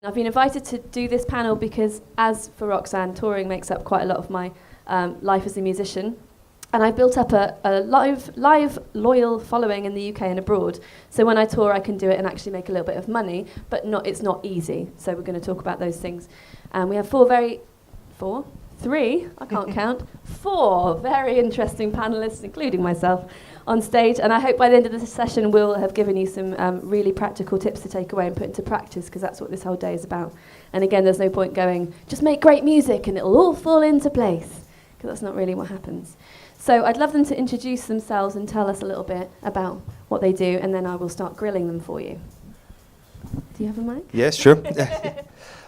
I've been invited to do this panel because, as for Roxanne, touring makes up quite a lot of my life as a musician. And I've built up a live, loyal following in the UK and abroad. So when I tour, I can do it and actually make a little bit of money, but it's not easy. So we're going to talk about those things. And we have three, I can't count, four very interesting panelists, including myself, on stage. And I hope by the end of this session we'll have given you some really practical tips to take away and put into practice, because that's what this whole day is about. And again, there's no point going, just make great music and it'll all fall into place, because that's not really what happens. So I'd love them to introduce themselves and tell us a little bit about what they do, and then I will start grilling them for you. Do you have a mic? Yes, sure.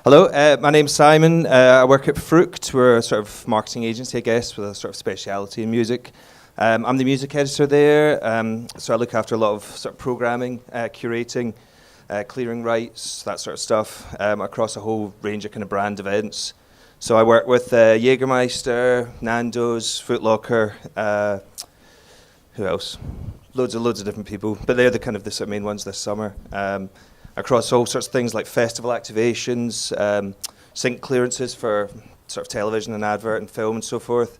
Hello, my name's Simon. I work at FRUKT. We're a sort of marketing agency, I guess, with a sort of speciality in music. I'm the music editor there, so I look after a lot of sort of programming, curating, clearing rights, that sort of stuff, across a whole range of kind of brand events. So I work with Jägermeister, Nando's, Foot Locker, who else? Loads of different people, but they're the sort of main ones this summer. Across all sorts of things like festival activations, sync clearances for sort of television and advert and film and so forth.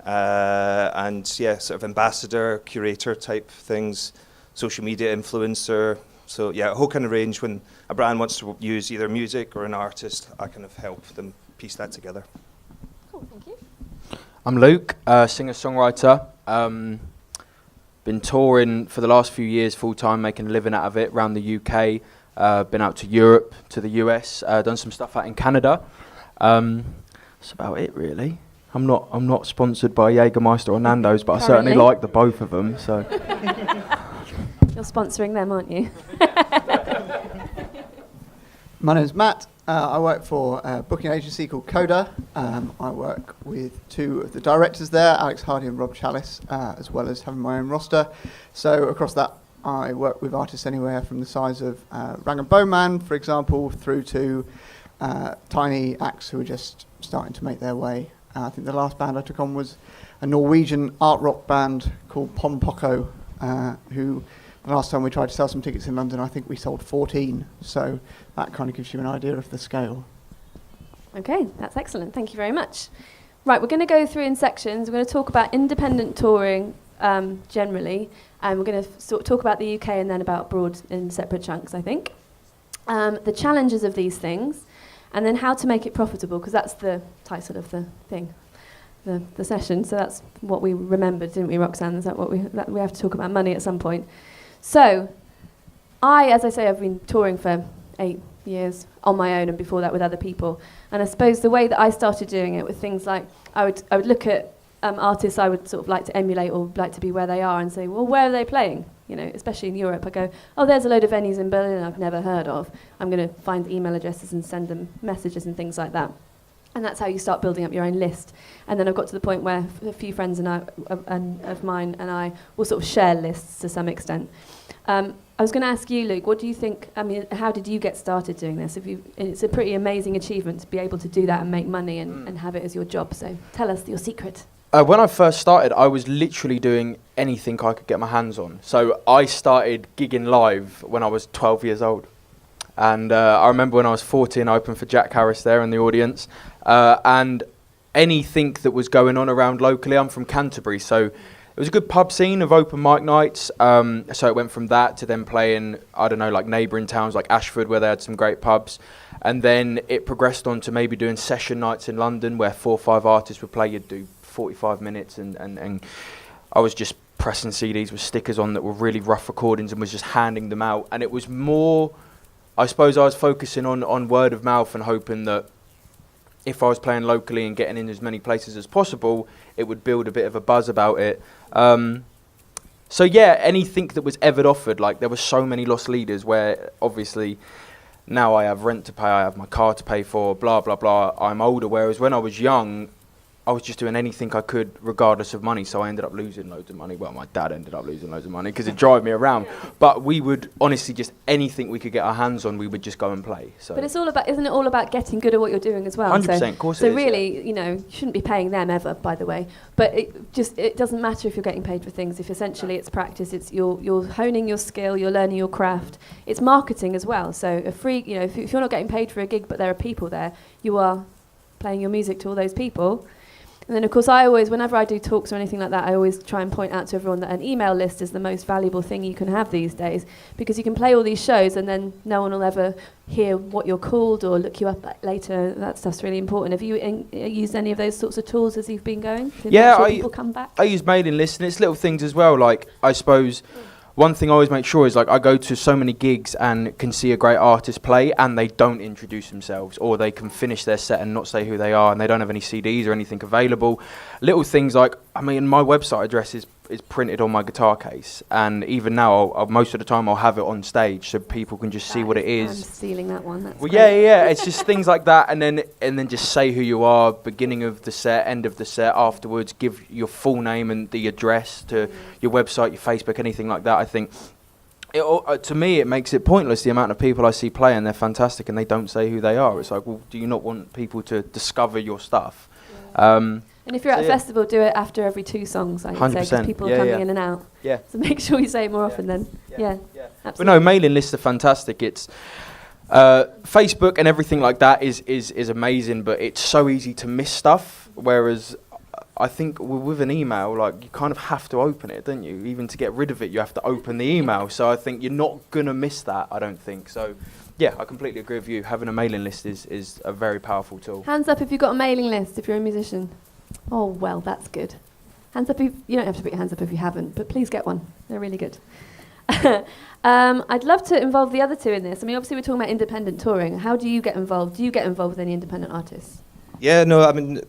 And yeah, sort of ambassador, curator type things, social media influencer. So yeah, a whole kind of range. When a brand wants to use either music or an artist, I kind of help them piece that together. Cool, thank you. I'm Luke, singer-songwriter. Been touring for the last few years full-time, making a living out of it around the UK. Been out to Europe, to the US, done some stuff out in Canada. That's about it, really. I'm not sponsored by Jägermeister or Nando's, but I certainly like the both of them. So You're sponsoring them, aren't you? My name's Matt. I work for a booking agency called CODA. I work with two of the directors there, Alex Hardy and Rob Chalice, as well as having my own roster. So across that, I work with artists anywhere from the size of Rag and Bone Man, for example, through to tiny acts who are just starting to make their way. I think the last band I took on was a Norwegian art rock band called Pom Poko, who the last time we tried to sell some tickets in London, I think we sold 14. So that kind of gives you an idea of the scale. Okay, that's excellent. Thank you very much. Right, we're going to go through in sections. We're going to talk about independent touring generally, and we're going to talk about the UK and then about abroad in separate chunks, I think. The challenges of these things, and then how to make it profitable, because that's the title of the thing, the session. So that's what we remembered, didn't we, Roxanne? Is that what we have to talk about money at some point? So, as I say, I've been touring for 8 years on my own, and before that with other people. And I suppose the way that I started doing it with things like, I would look at artists I would sort of like to emulate or like to be where they are and say, well, where are they playing? You know, especially in Europe, I go, oh, there's a load of venues in Berlin I've never heard of. I'm going to find email addresses and send them messages and things like that. And that's how you start building up your own list. And then I've got to the point where a few friends of mine and I will sort of share lists to some extent. I was going to ask you, Luke, what do you think, how did you get started doing this? It's a pretty amazing achievement to be able to do that and make money and have it as your job. So tell us your secret. when I first started, I was literally doing anything I could get my hands on. So I started gigging live when I was 12 years old. And I remember when I was 14, I opened for Jack Harris there in the audience. And anything that was going on around locally, I'm from Canterbury, so it was a good pub scene of open mic nights. So it went from that to then playing, I don't know, like neighbouring towns like Ashford, where they had some great pubs. And then it progressed on to maybe doing session nights in London where 4 or 5 artists would play. You'd do 45 minutes and I was just pressing CDs with stickers on that were really rough recordings and was just handing them out. And it was more, I suppose I was focusing on word of mouth and hoping that if I was playing locally and getting in as many places as possible, it would build a bit of a buzz about it. So yeah, anything that was ever offered, like there were so many lost leaders where obviously now I have rent to pay, I have my car to pay for, blah, blah, blah, I'm older. Whereas when I was young, I was just doing anything I could regardless of money, so I ended up losing loads of money. Well, my dad ended up losing loads of money because it drove me around. But we would honestly just anything we could get our hands on, we would just go and play. So. But isn't it all about getting good at what you're doing as well? 100%, of course it is. So really, you know, you shouldn't be paying them ever, by the way. But it doesn't matter if you're getting paid for things. If essentially it's practice, it's you're honing your skill, you're learning your craft. It's marketing as well. So a free, you know, if you're not getting paid for a gig, but there are people there, you are playing your music to all those people. And then, of course, whenever I do talks or anything like that, I always try and point out to everyone that an email list is the most valuable thing you can have these days, because you can play all these shows and then no one will ever hear what you're called or look you up later. That stuff's really important. Have you used any of those sorts of tools as you've been going to make sure people come back? I use mailing lists, and it's little things as well. Like, I suppose one thing I always make sure is, like, I go to so many gigs and can see a great artist play and they don't introduce themselves, or they can finish their set and not say who they are, and they don't have any CDs or anything available. Little things like, I mean, my website address is printed on my guitar case, and even now, most of the time I'll have it on stage so people can just see what it is. I'm stealing that one. That's Well, great. yeah, it's just things like that, and then just say who you are, beginning of the set, end of the set, afterwards, give your full name and the address to your website, your Facebook, anything like that. I think, to me, it makes it pointless, the amount of people I see play, and they're fantastic, and they don't say who they are. It's like, well, do you not want people to discover your stuff? Yeah. And if you're at a festival, do it after every 2 songs, I would say, because people are coming in and out. Yeah. So make sure you say it more often then. Yeah. But no, mailing lists are fantastic. It's Facebook and everything like that is amazing, but it's so easy to miss stuff. Whereas I think with an email, like, you kind of have to open it, don't you? Even to get rid of it, you have to open the email. So I think you're not gonna miss that, I don't think. So yeah, I completely agree with you. Having a mailing list is a very powerful tool. Hands up if you've got a mailing list, if you're a musician. Oh, well, that's good. Hands up if you don't have to put your hands up if you haven't, but please get one. They're really good. I'd love to involve the other two in this. I mean, obviously we're talking about independent touring. How do you get involved? Do you get involved with any independent artists? Yeah, no, I mean,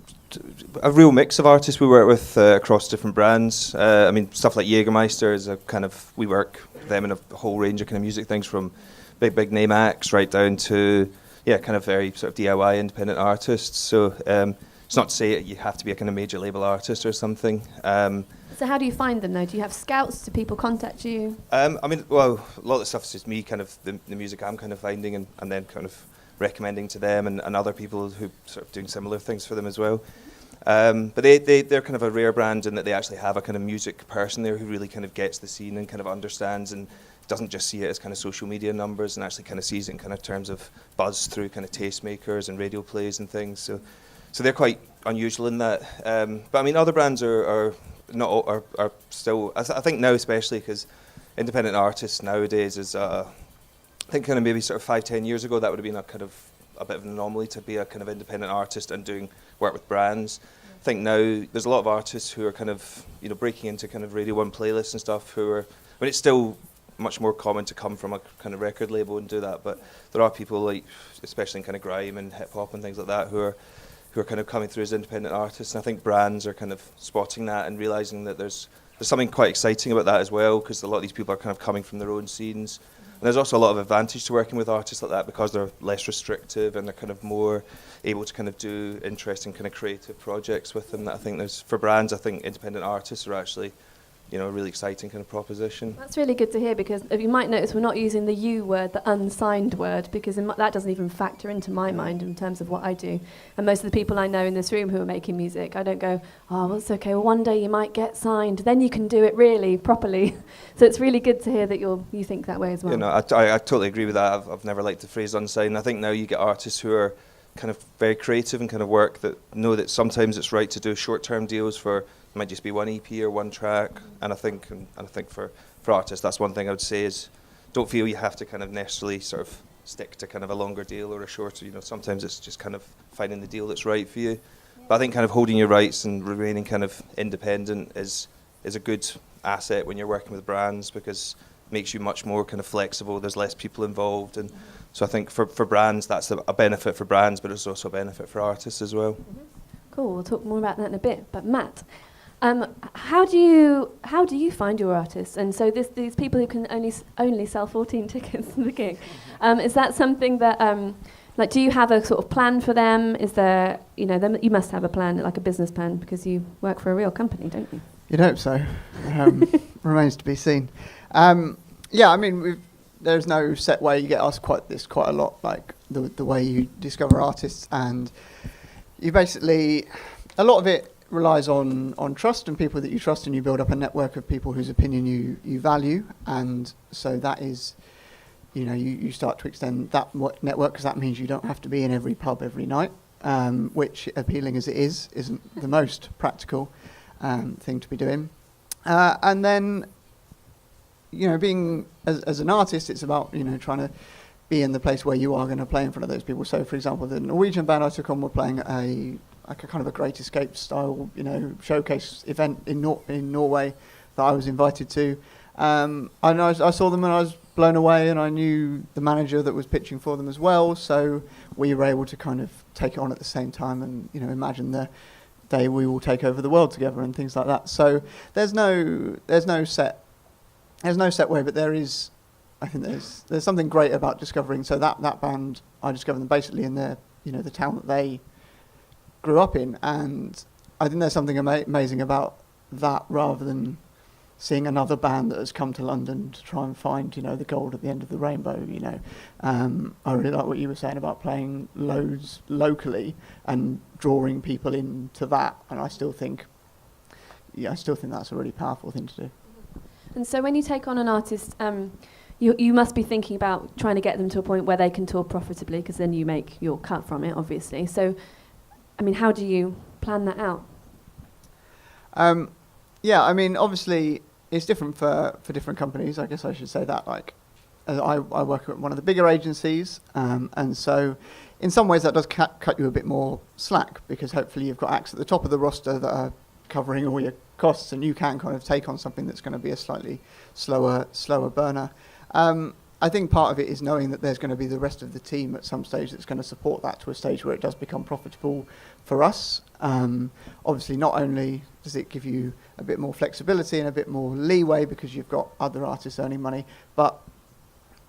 a real mix of artists we work with across different brands. I mean, stuff like Jägermeister is a kind of, we work with them in a whole range of kind of music things, from big name acts right down to, kind of very sort of DIY independent artists. So it's not to say you have to be a kind of major label artist or something. So how do you find them, though? Do you have scouts? Do people contact you? I mean, well, a lot of the stuff is just me, kind of the music I'm kind of finding and then kind of recommending to them and other people who sort of doing similar things for them as well. But they're kind of a rare brand in that they actually have a kind of music person there who really kind of gets the scene and kind of understands and doesn't just see it as kind of social media numbers, and actually kind of sees it in kind of terms of buzz through kind of tastemakers and radio plays and things. So they're quite unusual in that. But I mean, other brands are still, I think now especially, because independent artists nowadays is, I think kind of maybe sort of 5-10 years ago that would have been a bit of an anomaly to be a kind of independent artist and doing work with brands. I think now there's a lot of artists who are kind of, breaking into kind of Radio 1 playlists and stuff who are, I mean, it's still much more common to come from a kind of record label and do that, but there are people like, especially in kind of grime and hip hop and things like that, who are kind of coming through as independent artists, and I think brands are kind of spotting that and realising that there's something quite exciting about that as well, because a lot of these people are kind of coming from their own scenes. And there's also a lot of advantage to working with artists like that because they're less restrictive and they're kind of more able to kind of do interesting kind of creative projects with them. That I think there's, for brands, I think independent artists are actually, a really exciting kind of proposition. That's really good to hear, because you might notice we're not using the U word, the unsigned word, because that doesn't even factor into my mind in terms of what I do. And most of the people I know in this room who are making music, I don't go, oh, well, it's okay, well, one day you might get signed, then you can do it really, properly. So it's really good to hear that you think that way as well. I totally agree with that. I've never liked the phrase unsigned. I think now you get artists who are kind of very creative and kind of work that know that sometimes it's right to do short-term deals for, it might just be one EP or one track, and I think for artists that's one thing I would say is don't feel you have to kind of necessarily sort of stick to kind of a longer deal or a shorter. Sometimes it's just kind of finding the deal that's right for you. But I think kind of holding your rights and remaining kind of independent is a good asset when you're working with brands, because it makes you much more kind of flexible. There's less people involved, and so I think for brands that's a benefit for brands, but it's also a benefit for artists as well. Mm-hmm. Cool. We'll talk more about that in a bit. But Matt, how do you find your artists? And so these people who can only sell 14 tickets to the gig, is that something that Like, do you have a sort of plan for them? Is there, you must have a plan, like a business plan, because you work for a real company, don't you? You'd hope so. Remains to be seen. Yeah, I mean, there's no set way. You get asked quite a lot, like the way you discover artists, and you basically, a lot of it relies on trust and people that you trust, and you build up a network of people whose opinion you value, and so that is, you start to extend that network, because that means you don't have to be in every pub every night, which, appealing as it is, isn't the most practical thing to be doing. And then, being as an artist, it's about trying to be in the place where you are going to play in front of those people. So, for example, the Norwegian band I took on were playing a kind of a Great Escape style, showcase event in Norway that I was invited to. And I saw them and I was blown away, and I knew the manager that was pitching for them as well. So we were able to kind of take it on at the same time, and imagine the day we will take over the world together and things like that. So there's no set way, but there is. I think there's something great about discovering. So that band, I discovered them basically in the town that they grew up in, and I think there's something amazing about that, rather than seeing another band that has come to London to try and find the gold at the end of the rainbow. I really like what you were saying about playing loads locally and drawing people into that, and I still think that's a really powerful thing to do. And so when you take on an artist, you must be thinking about trying to get them to a point where they can tour profitably, because then you make your cut from it, obviously. So, I mean, how do you plan that out? Yeah, I mean, obviously, it's different for different companies. I guess I should say that. Like, I work at one of the bigger agencies, and so in some ways that does cut you a bit more slack, because hopefully you've got acts at the top of the roster that are covering all your costs, and you can kind of take on something that's going to be a slightly slower burner. I think part of it is knowing that there's going to be the rest of the team at some stage that's going to support that to a stage where it does become profitable for us. Obviously, not only does it give you a bit more flexibility and a bit more leeway because you've got other artists earning money, but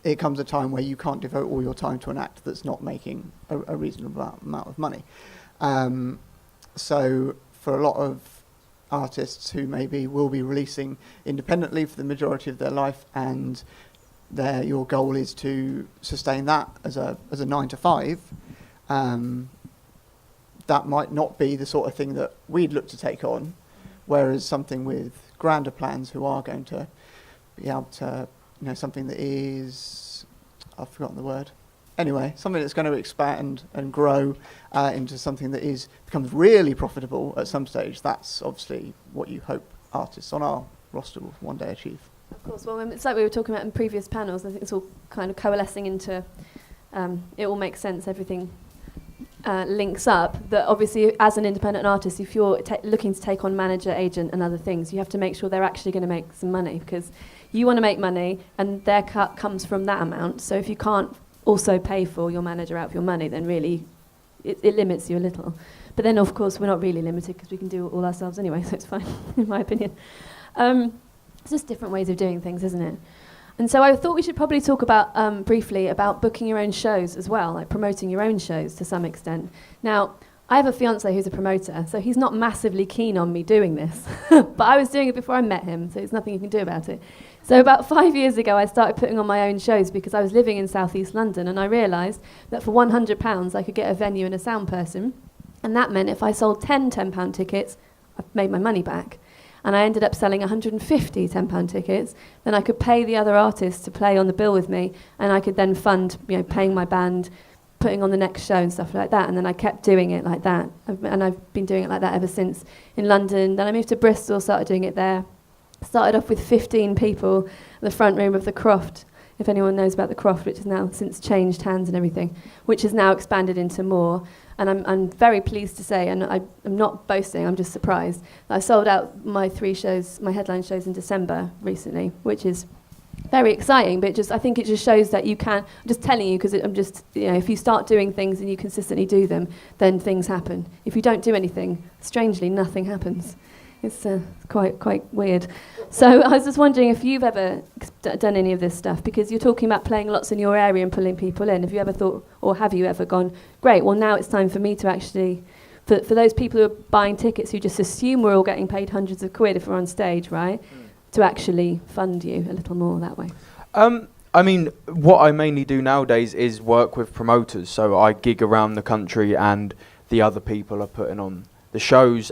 it comes a time where you can't devote all your time to an act that's not making a reasonable amount of money. So for a lot of artists who maybe will be releasing independently for the majority of their life, and your goal is to sustain that as a 9 to 5, that might not be the sort of thing that we'd look to take on, whereas something with grander plans, who are going to be able to, something that is, I've forgotten the word. Anyway, something that's going to expand and grow into something that becomes really profitable at some stage. That's obviously what you hope artists on our roster will one day achieve. Of course. Well, it's like we were talking about in previous panels. I think it's all kind of coalescing into, it all makes sense. Everything links up. That obviously, as an independent artist, if you're looking to take on manager, agent, and other things, you have to make sure they're actually going to make some money, because you want to make money, and their cut comes from that amount. So if you can't also pay for your manager out of your money, then really it limits you a little. But then, of course, we're not really limited, because we can do it all ourselves anyway, so it's fine, in my opinion. It's just different ways of doing things, isn't it? And so I thought we should probably talk about briefly about booking your own shows as well, like promoting your own shows to some extent. Now, I have a fiancé who's a promoter, so he's not massively keen on me doing this. But I was doing it before I met him, so there's nothing you can do about it. So about 5 years ago, I started putting on my own shows because I was living in southeast London, and I realised that for £100 I could get a venue and a sound person, and that meant if I sold 10 £10 tickets, I made my money back. And I ended up selling 150 £10 tickets. Then I could pay the other artists to play on the bill with me, and I could then fund, paying my band, putting on the next show and stuff like that. And then I kept doing it like that, and I've been doing it like that ever since in London. Then I moved to Bristol, started doing it there. Started off with 15 people in the front room of the Croft, if anyone knows about the Croft, which has now since changed hands and everything, which has now expanded into more. And I'm very pleased to say, and I'm not boasting, I'm just surprised, that I sold out my 3 shows, my headline shows in December recently, which is very exciting, but I think it just shows that you can, I'm just telling you, because I'm just, if you start doing things and you consistently do them, then things happen. If you don't do anything, strangely, nothing happens. It's quite weird. So I was just wondering if you've ever done any of this stuff, because you're talking about playing lots in your area and pulling people in. Have you ever thought, or have you ever gone, great, well now it's time for me to actually, for those people who are buying tickets who just assume we're all getting paid hundreds of quid if we're on stage, right, to actually fund you a little more that way? I mean, what I mainly do nowadays is work with promoters. So I gig around the country and the other people are putting on the shows.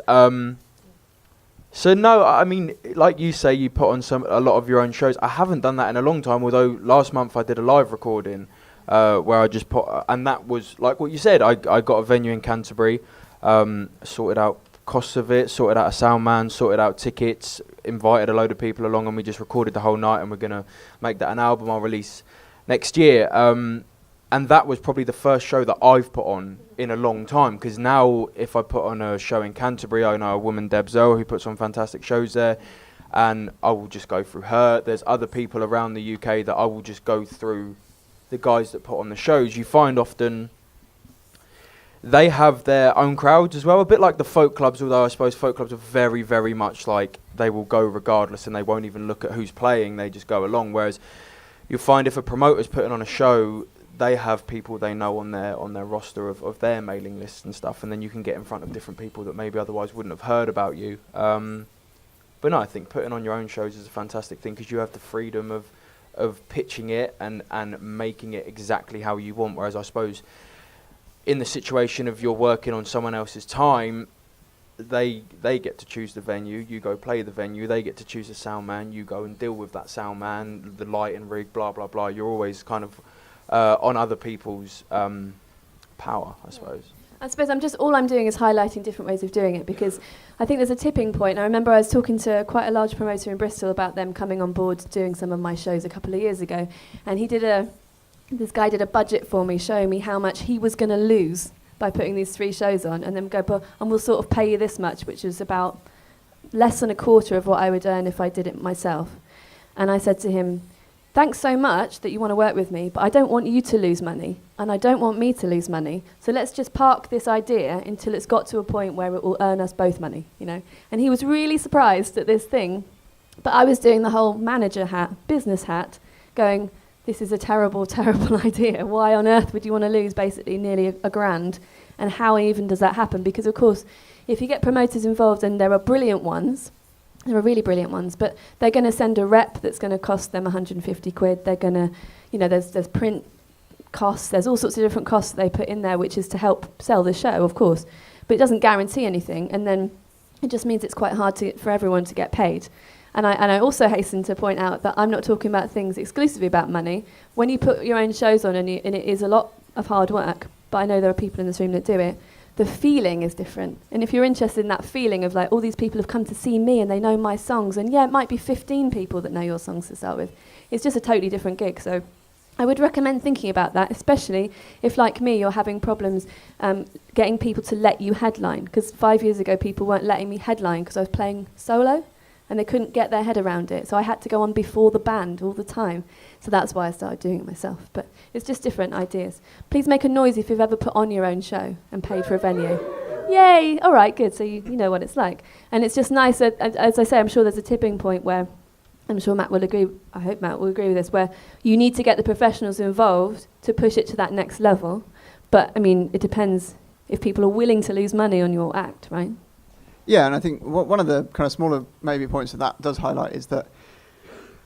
So no, I mean, like you say, you put on a lot of your own shows. I haven't done that in a long time, although last month I did a live recording where I just put, and that was like what you said, I got a venue in Canterbury, sorted out costs of it, sorted out a sound man, sorted out tickets, invited a load of people along, and we just recorded the whole night, and we're going to make that an album I'll release next year. And that was probably the first show that I've put on in a long time, because now if I put on a show in Canterbury, I know a woman, Deb Zell, who puts on fantastic shows there, and I will just go through her. There's other people around the UK that I will just go through the guys that put on the shows. You find often they have their own crowds as well, a bit like the folk clubs, although I suppose folk clubs are very, very much like they will go regardless and they won't even look at who's playing, they just go along. Whereas you'll find if a promoter's putting on a show, they have people they know on their roster of their mailing lists and stuff, and then you can get in front of different people that maybe otherwise wouldn't have heard about you. But no, I think putting on your own shows is a fantastic thing, because you have the freedom of pitching it and making it exactly how you want, whereas I suppose in the situation of you're working on someone else's time, they get to choose the venue, you go play the venue, they get to choose a sound man, you go and deal with that sound man, the lighting rig, blah, blah, blah. You're always kind of on other people's power, I suppose. I suppose all I'm doing is highlighting different ways of doing it, because I think there's a tipping point. I remember I was talking to quite a large promoter in Bristol about them coming on board doing some of my shows a couple of years ago, and this guy did a budget for me showing me how much he was going to lose by putting these 3 shows on, and then and we'll sort of pay you this much, which is about less than a quarter of what I would earn if I did it myself. And I said to him, thanks so much that you want to work with me, but I don't want you to lose money, and I don't want me to lose money. So let's just park this idea until it's got to a point where it will earn us both money, you know. And he was really surprised at this thing, but I was doing the whole manager hat, business hat, going, this is a terrible, terrible idea. Why on earth would you want to lose basically nearly a grand? And how even does that happen? Because of course, if you get promoters involved, and there are brilliant ones, there are really brilliant ones, but they're going to send a rep that's going to cost them 150 quid. They're going to, you know, there's print costs, there's all sorts of different costs they put in there, which is to help sell the show, of course. But it doesn't guarantee anything, and then it just means it's quite hard for everyone to get paid. And I also hasten to point out that I'm not talking about things exclusively about money. When you put your own shows on, and it is a lot of hard work, but I know there are people in this room that do it, the feeling is different. And if you're interested in that feeling of like, all these people have come to see me and they know my songs, and yeah, it might be 15 people that know your songs to start with. It's just a totally different gig. So I would recommend thinking about that, especially if, like me, you're having problems getting people to let you headline. Because 5 years ago, people weren't letting me headline because I was playing solo, and they couldn't get their head around it. So I had to go on before the band all the time. So that's why I started doing it myself. But it's just different ideas. Please make a noise if you've ever put on your own show and paid for a venue. Yay! All right, good. So you know what it's like. And it's just nice that, as I say, I'm sure there's a tipping point where, I'm sure Matt will agree, I hope Matt will agree with this, where you need to get the professionals involved to push it to that next level. But, I mean, it depends if people are willing to lose money on your act, right? Yeah, and I think one of the kind of smaller maybe points that does highlight is that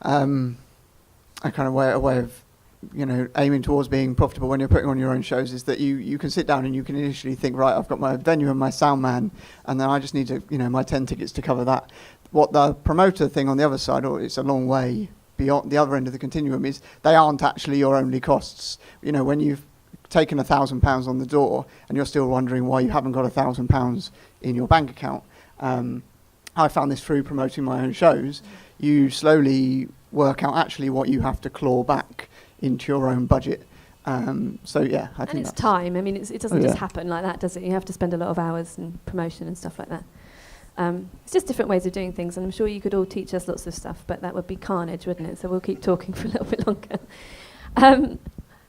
a kind of way of, you know, aiming towards being profitable when you're putting on your own shows is that you can sit down and you can initially think, right, I've got my venue and my sound man, and then I just need to, you know, my 10 tickets to cover that. What the promoter thing on the other side, or it's a long way beyond the other end of the continuum, is they aren't actually your only costs. You know, when you've taken £1,000 on the door and you're still wondering why you haven't got £1,000 in your bank account. I found this through promoting my own shows. You slowly work out actually what you have to claw back into your own budget. So yeah, I think it's time. I mean, it doesn't just happen like that, does it? You have to spend a lot of hours in promotion and stuff like that. It's just different ways of doing things, and I'm sure you could all teach us lots of stuff, but that would be carnage, wouldn't it? So we'll keep talking for a little bit longer.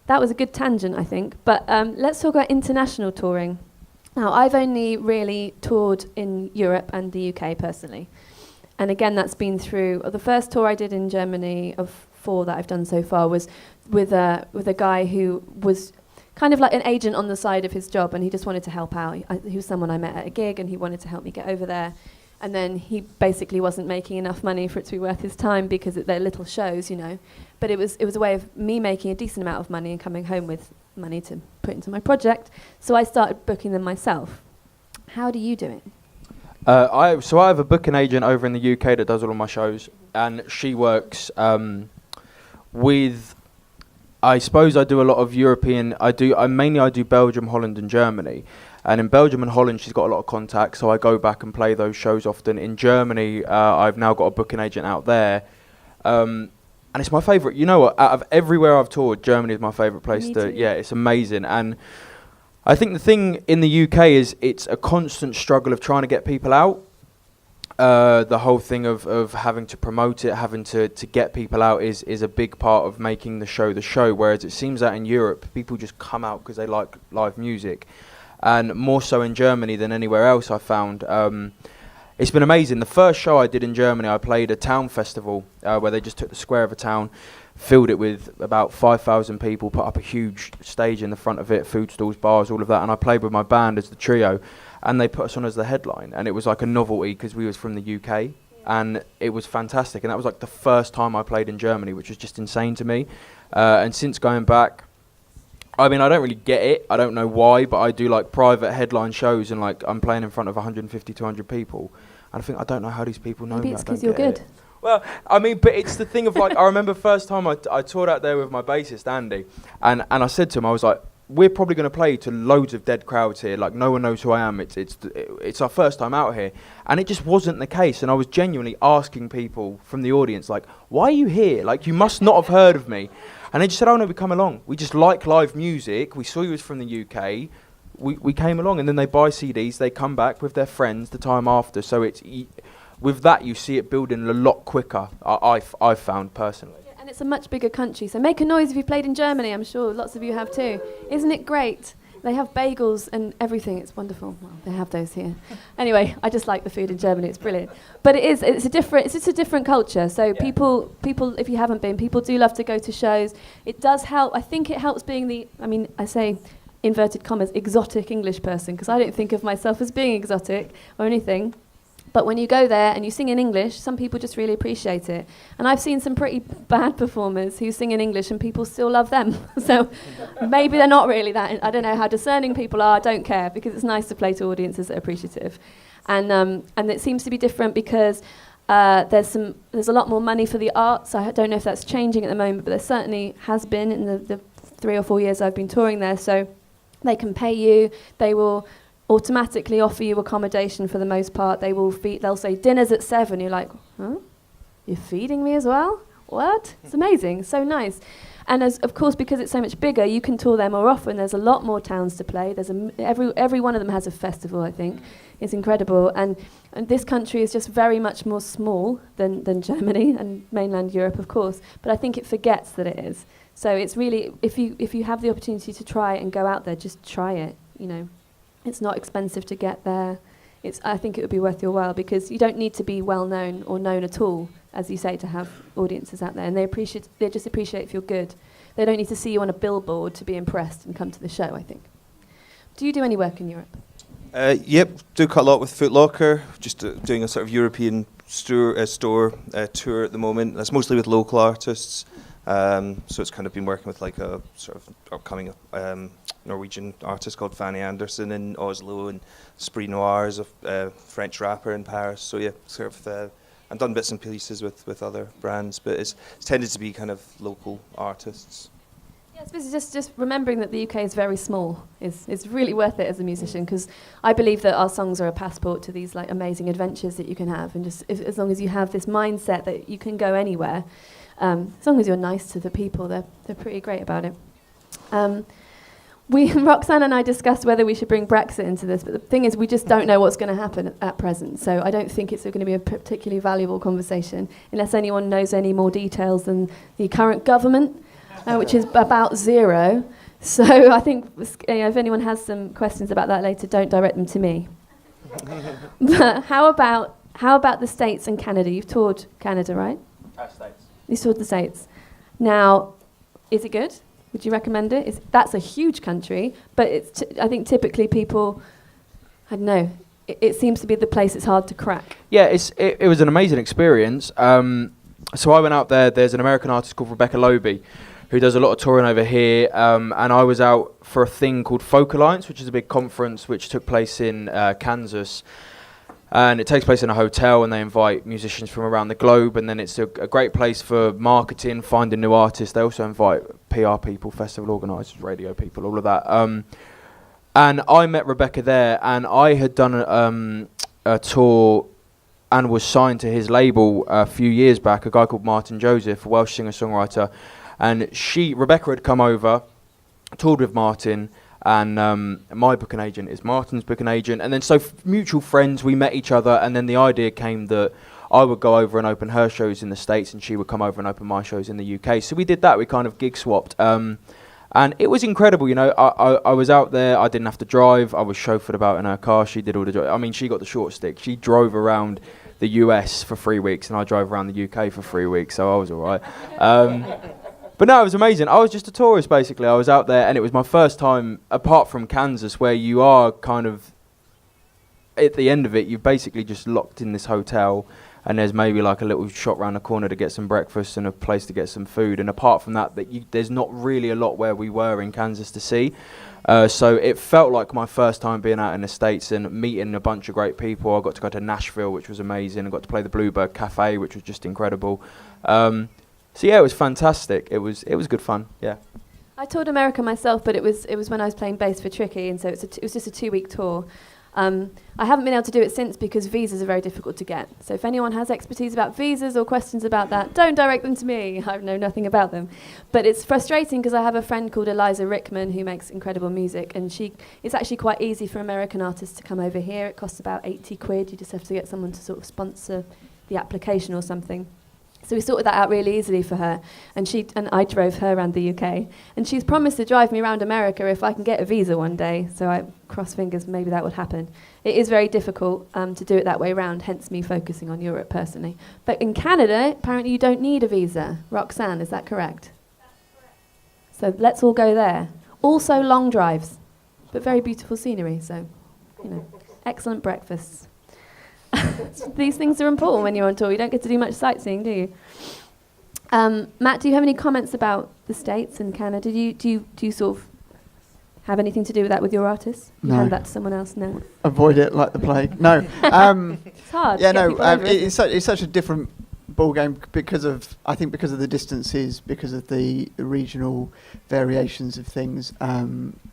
That was a good tangent, I think. But let's talk about international touring. Now, I've only really toured in Europe and the UK personally. And again, that's been through, the first tour I did in Germany of 4 that I've done so far was with a guy who was kind of like an agent on the side of his job, and he just wanted to help out. He was someone I met at a gig, and he wanted to help me get over there. And then he basically wasn't making enough money for it to be worth his time because they're little shows, you know. But it was a way of me making a decent amount of money and coming home with money to put into my project. So I started booking them myself. How do you do it? I have a booking agent over in the UK that does all of my shows, and she works with. I suppose I do a lot of European. I mainly do Belgium, Holland, and Germany. And in Belgium and Holland, she's got a lot of contacts, so I go back and play those shows often. In Germany, I've now got a booking agent out there, and it's my favourite. You know what? Out of everywhere I've toured, Germany is my favourite place to. Yeah, it's amazing. And I think the thing in the UK is it's a constant struggle of trying to get people out. The whole thing of having to promote it, having to get people out is a big part of making the show. Whereas it seems that in Europe, people just come out because they like live music. And more so in Germany than anywhere else I found. It's been amazing. The first show I did in Germany, I played a town festival where they just took the square of a town, filled it with about 5,000 people, put up a huge stage in the front of it, food stalls, bars, all of that. And I played with my band as the trio, and they put us on as the headline. And it was like a novelty because we was from the UK, and it was fantastic. And that was like the first time I played in Germany, which was just insane to me. And since going back, I mean, I don't really get it. I don't know why, but I do like private headline shows, and like I'm playing in front of 150, 200 people. And I think, I don't know how these people know me. Maybe it's because you're good. Well, I mean, but it's the thing of like, I remember first time I toured out there with my bassist, Andy, and I said to him, I was like, we're probably going to play to loads of dead crowds here. Like, no one knows who I am. It's our first time out here. And it just wasn't the case. And I was genuinely asking people from the audience, like, why are you here? Like, you must not have heard of me. And they just said, oh no, we come along. We just like live music. We saw you was from the UK. We came along, and then they buy CDs. They come back with their friends the time after. So it's with that, you see it building a lot quicker, I've found personally. Yeah, and it's a much bigger country. So make a noise if you've played in Germany. I'm sure lots of you have too. Isn't it great? They have bagels and everything. It's wonderful. Well, they have those here. Anyway, I just like the food in Germany. It's brilliant. But it's just a different culture. So yeah. people, if you haven't been, people do love to go to shows. It does help. I think it helps being I say inverted commas, exotic English person, because I don't think of myself as being exotic or anything. But when you go there and you sing in English, some people just really appreciate it. And I've seen some pretty bad performers who sing in English and people still love them. So maybe they're not really that. I don't know how discerning people are. I don't care, because it's nice to play to audiences that are appreciative. And it seems to be different because there's a lot more money for the arts. I don't know if that's changing at the moment, but there certainly has been in the 3 or 4 years I've been touring there. So they can pay you. They will automatically offer you accommodation for the most part. They'll say dinner's at 7. You're like, huh? You're feeding me as well? What? It's amazing. So nice. And of course, because it's so much bigger, you can tour there more often. There's a lot more towns to play. There's every one of them has a festival, I think. It's incredible. And this country is just very much more small than Germany and mainland Europe, of course. But I think it forgets that it is. So it's really, if you have the opportunity to try it and go out there, just try it, you know. It's not expensive to get there. I think it would be worth your while, because you don't need to be well known or known at all, as you say, to have audiences out there. And they just appreciate if you're good. They don't need to see you on a billboard to be impressed and come to the show, I think. Do you do any work in Europe? Yep, do quite a lot with Foot Locker. Just doing a sort of European store tour at the moment. That's mostly with local artists. So it's kind of been working with like a sort of upcoming Norwegian artist called Fanny Anderson in Oslo, and Spree Noir is a French rapper in Paris. So yeah, sort of I've done bits and pieces with other brands, but it's tended to be kind of local artists. Yeah, I suppose just remembering that the UK is very small is really worth it as a musician, because I believe that our songs are a passport to these like amazing adventures that you can have, and just as long as you have this mindset that you can go anywhere. As long as you're nice to the people, they're pretty great about it. Roxanne and I discussed whether we should bring Brexit into this, but the thing is we just don't know what's going to happen at present, so I don't think it's going to be a particularly valuable conversation unless anyone knows any more details than the current government, which is about 0. So I think if anyone has some questions about that later, don't direct them to me. But how about the States and Canada? You've toured Canada, right? States. You toured the States. Now, is it good? Would you recommend it? That's a huge country, but I think typically people, I don't know, it seems to be the place it's hard to crack. Yeah, it was an amazing experience. So I went out there. There's an American artist called Rebecca Loby, who does a lot of touring over here, and I was out for a thing called Folk Alliance, which is a big conference which took place in Kansas. And it takes place in a hotel, and they invite musicians from around the globe, and then it's a great place for marketing, finding new artists. They also invite PR people, festival organisers, radio people, all of that. And I met Rebecca there, and I had done a tour and was signed to his label a few years back, a guy called Martin Joseph, a Welsh singer-songwriter. And Rebecca had come over, toured with Martin, and my booking agent is Martin's booking agent. And then so mutual friends, we met each other, and then the idea came that I would go over and open her shows in the States, and she would come over and open my shows in the UK. So we did that, we kind of gig swapped. And it was incredible, you know. I was out there, I didn't have to drive, I was chauffeured about in her car, she did all the drive. I mean, she got the short stick. She drove around the US for 3 weeks, and I drove around the UK for 3 weeks, so I was all right. But no, it was amazing. I was just a tourist, basically. I was out there, and it was my first time, apart from Kansas, where you are kind of, at the end of it, you're basically just locked in this hotel, and there's maybe like a little shop around the corner to get some breakfast and a place to get some food. And apart from that, there's not really a lot where we were in Kansas to see. So it felt like my first time being out in the States and meeting a bunch of great people. I got to go to Nashville, which was amazing. I got to play the Bluebird Cafe, which was just incredible. So yeah, it was fantastic. It was good fun. Yeah. I toured America myself, but it was when I was playing bass for Tricky, and so it was just a 2-week tour. I haven't been able to do it since because visas are very difficult to get. So if anyone has expertise about visas or questions about that, don't direct them to me. I know nothing about them. But it's frustrating because I have a friend called Eliza Rickman who makes incredible music, and it's actually quite easy for American artists to come over here. It costs about 80 quid. You just have to get someone to sort of sponsor the application or something. So we sorted that out really easily for her, and I drove her around the UK, and she's promised to drive me around America if I can get a visa one day, so I cross fingers maybe that would happen. It is very difficult to do it that way around, hence me focusing on Europe personally. But in Canada, apparently you don't need a visa. Roxanne, is that correct? That's correct. So let's all go there. Also long drives, but very beautiful scenery, so, excellent breakfasts. These things are important when you're on tour. You don't get to do much sightseeing, do you? Matt, do you have any comments about the States and Canada? Do you sort of have anything to do with that with your artists? No. Hand that to someone else? No. Avoid it like the plague. No. It's hard. Yeah, to get no. people over, It's such a different ball game because of the distances, because of the regional variations of things.